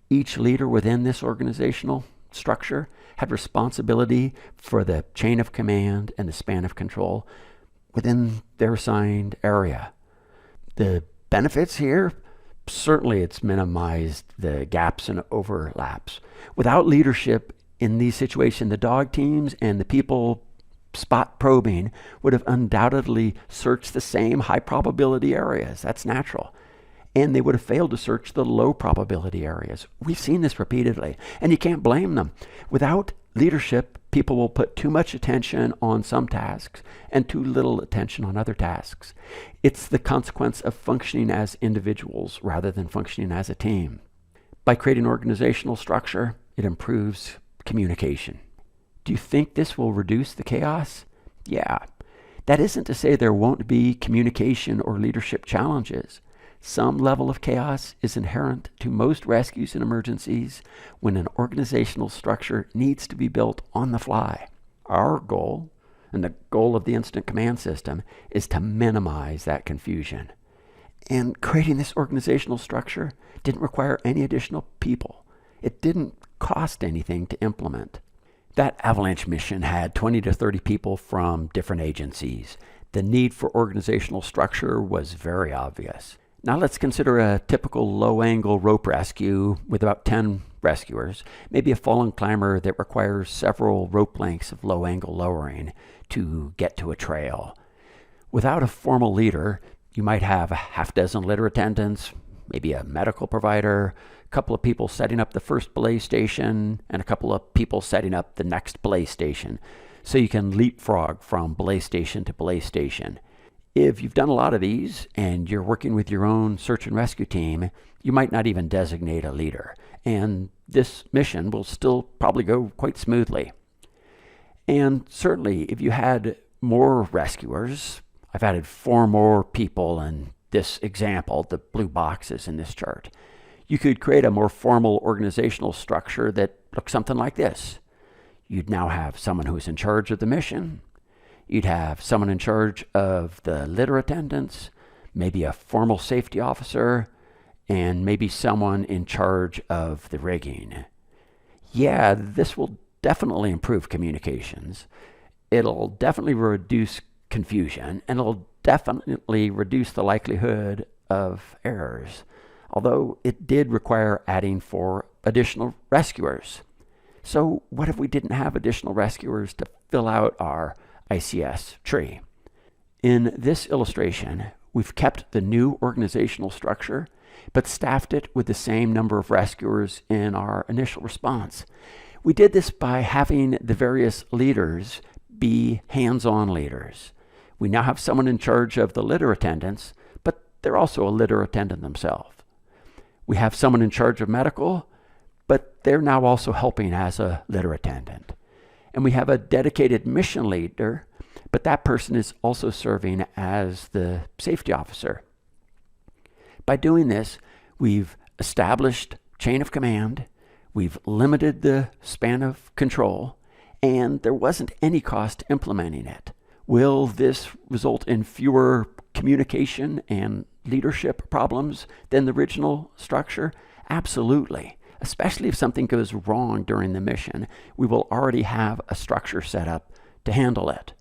Each leader within this organizational structure had responsibility for the chain of command and the span of control within their assigned area. The benefits here, certainly it's minimized the gaps and overlaps. Without leadership in these situations, the dog teams and the people spot probing would have undoubtedly searched the same high probability areas. That's natural. And they would have failed to search the low probability areas. We've seen this repeatedly, and you can't blame them. Without leadership, people will put too much attention on some tasks and too little attention on other tasks. It's the consequence of functioning as individuals rather than functioning as a team. By creating organizational structure, it improves communication. Do you think this will reduce the chaos? Yeah. That isn't to say there won't be communication or leadership challenges. Some level of chaos is inherent to most rescues and emergencies when an organizational structure needs to be built on the fly. Our goal, and the goal of the incident command system, is to minimize that confusion. And creating this organizational structure didn't require any additional people. It didn't cost anything to implement. That avalanche mission had 20 to 30 people from different agencies. The need for organizational structure was very obvious. Now let's consider a typical low-angle rope rescue with about 10 rescuers, maybe a fallen climber that requires several rope lengths of low-angle lowering to get to a trail. Without a formal leader, you might have a half dozen litter attendants, maybe a medical provider, a couple of people setting up the first belay station, and a couple of people setting up the next belay station, so you can leapfrog from belay station to belay station. If you've done a lot of these and you're working with your own search and rescue team, you might not even designate a leader, and this mission will still probably go quite smoothly. And certainly, if you had more rescuers, I've added 4 more people in this example, the blue boxes in this chart. You could create a more formal organizational structure that looks something like this. You'd now have someone who's in charge of the mission. You'd have someone in charge of the litter attendants, maybe a formal safety officer, and maybe someone in charge of the rigging. Yeah, this will definitely improve communications. It'll definitely reduce confusion, and it'll definitely reduce the likelihood of errors, although it did require adding 4 additional rescuers. So what if we didn't have additional rescuers to fill out our ICS tree? In this illustration, we've kept the new organizational structure, but staffed it with the same number of rescuers in our initial response. We did this by having the various leaders be hands-on leaders. We now have someone in charge of the litter attendants, but they're also a litter attendant themselves. We have someone in charge of medical, but they're now also helping as a litter attendant. And we have a dedicated mission leader, but that person is also serving as the safety officer. By doing this, we've established chain of command, we've limited the span of control, and there wasn't any cost implementing it. Will this result in fewer communication and leadership problems than the original structure? Absolutely. Especially if something goes wrong during the mission, we will already have a structure set up to handle it.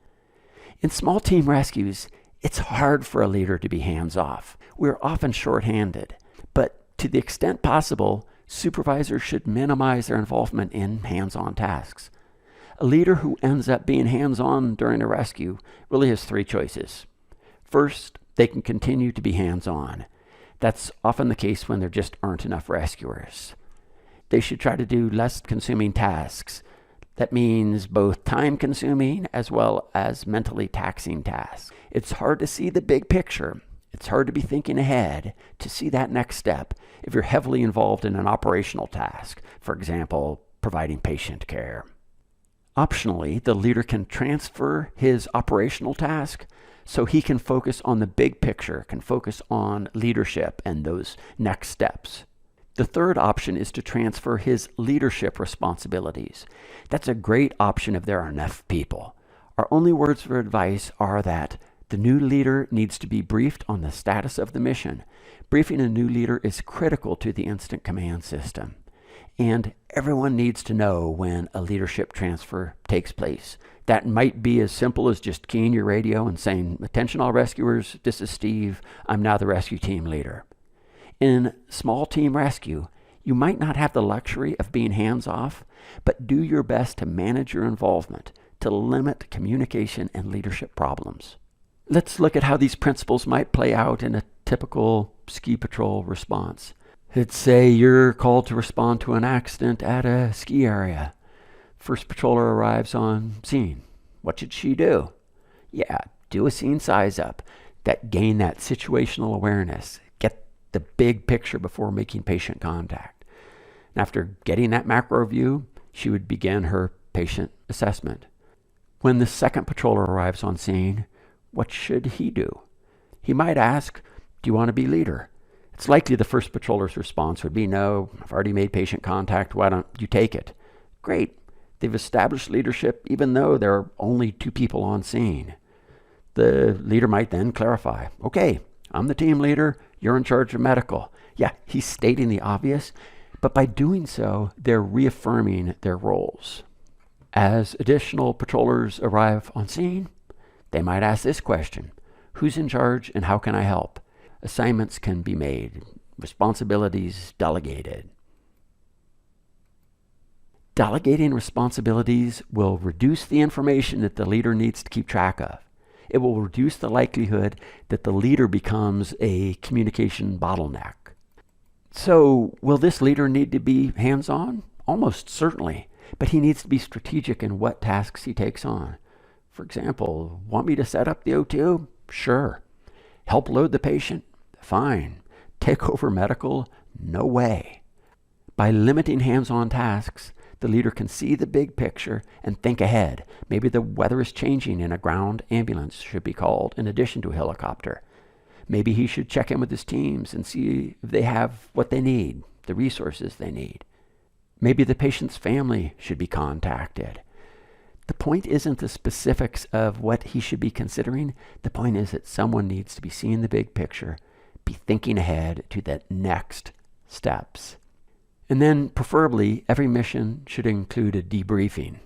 In small team rescues, it's hard for a leader to be hands-off. We're often short-handed, but to the extent possible, supervisors should minimize their involvement in hands-on tasks. A leader who ends up being hands-on during a rescue really has 3 choices. First, they can continue to be hands-on. That's often the case when there just aren't enough rescuers. They should try to do less consuming tasks. That means both time-consuming as well as mentally taxing tasks. It's hard to see the big picture. It's hard to be thinking ahead to see that next step if you're heavily involved in an operational task, for example, providing patient care. Optionally, the leader can transfer his operational task so he can focus on the big picture, can focus on leadership and those next steps. The third option is to transfer his leadership responsibilities. That's a great option if there are enough people. Our only words of advice are that the new leader needs to be briefed on the status of the mission. Briefing a new leader is critical to the instant command system. And everyone needs to know when a leadership transfer takes place. That might be as simple as just keying your radio and saying, "Attention all rescuers, this is Steve. I'm now the rescue team leader." In small team rescue, you might not have the luxury of being hands-off, but do your best to manage your involvement, to limit communication and leadership problems. Let's look at how these principles might play out in a typical ski patrol response. Let's say you're called to respond to an accident at a ski area. First patroller arrives on scene. What should she do? Yeah, do a scene size up. Gain that situational awareness. Get the big picture before making patient contact. And after getting that macro view, she would begin her patient assessment. When the second patroller arrives on scene, what should he do? He might ask, "Do you want to be leader?" It's likely the first patroller's response would be, "No, I've already made patient contact. Why don't you take it?" Great. They've established leadership even though there are only 2 people on scene. The leader might then clarify, "Okay, I'm the team leader. You're in charge of medical." Yeah, he's stating the obvious, but by doing so, they're reaffirming their roles. As additional patrollers arrive on scene, they might ask this question: "Who's in charge and how can I help?" Assignments can be made, responsibilities delegated. Delegating responsibilities will reduce the information that the leader needs to keep track of. It will reduce the likelihood that the leader becomes a communication bottleneck. So, will this leader need to be hands-on? Almost certainly, but he needs to be strategic in what tasks he takes on. For example, want me to set up the O2? Sure. Help load the patient? Fine. Take over medical? No way. By limiting hands-on tasks, the leader can see the big picture and think ahead. Maybe the weather is changing and a ground ambulance should be called in addition to a helicopter. Maybe he should check in with his teams and see if they have what they need, the resources they need. Maybe the patient's family should be contacted. The point isn't the specifics of what he should be considering. The point is that someone needs to be seeing the big picture, be thinking ahead to the next steps. And then preferably every mission should include a debriefing.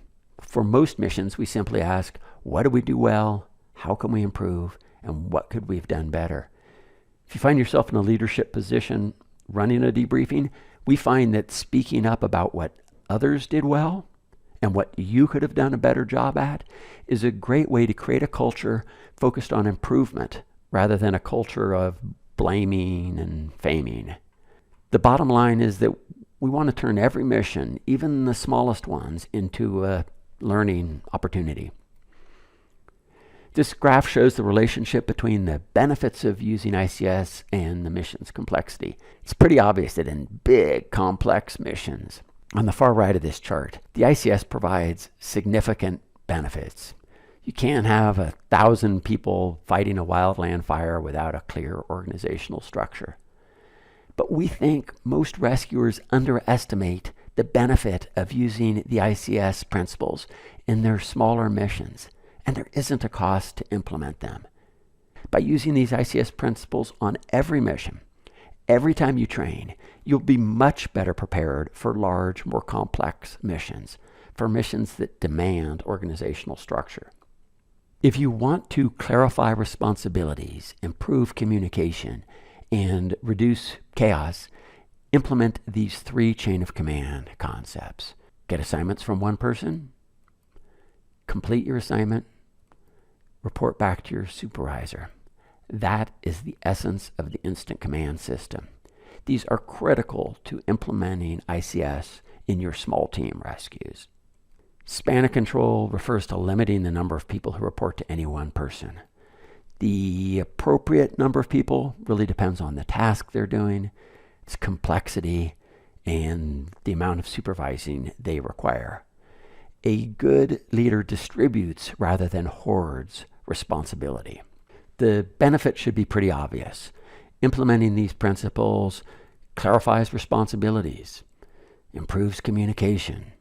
For most missions, we simply ask, what did we do well? How can we improve? And what could we have done better? If you find yourself in a leadership position running a debriefing, we find that speaking up about what others did well and what you could have done a better job at is a great way to create a culture focused on improvement rather than a culture of blaming and faming. The bottom line is that we want to turn every mission, even the smallest ones, into a learning opportunity. This graph shows the relationship between the benefits of using ICS and the mission's complexity. It's pretty obvious that in big, complex missions, on the far right of this chart, the ICS provides significant benefits. You can't have 1,000 people fighting a wildland fire without a clear organizational structure. But we think most rescuers underestimate the benefit of using the ICS principles in their smaller missions, and there isn't a cost to implement them. By using these ICS principles on every mission, every time you train, you'll be much better prepared for large, more complex missions, for missions that demand organizational structure. If you want to clarify responsibilities, improve communication, and reduce chaos, implement these 3 chain of command concepts. Get assignments from one person, complete your assignment, report back to your supervisor. That is the essence of the instant command system. These are critical to implementing ICS in your small team rescues. Span of control refers to limiting the number of people who report to any one person. The appropriate number of people really depends on the task they're doing, its complexity, and the amount of supervising they require. A good leader distributes rather than hoards responsibility. The benefit should be pretty obvious. Implementing these principles clarifies responsibilities, improves communication,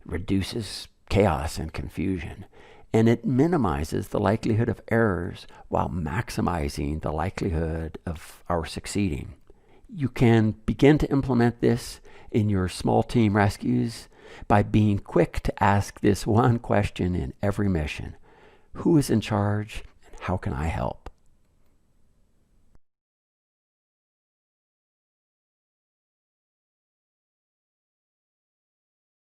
reduces chaos and confusion, and it minimizes the likelihood of errors while maximizing the likelihood of our succeeding. You can begin to implement this in your small team rescues by being quick to ask this one question in every mission: who is in charge and how can I help?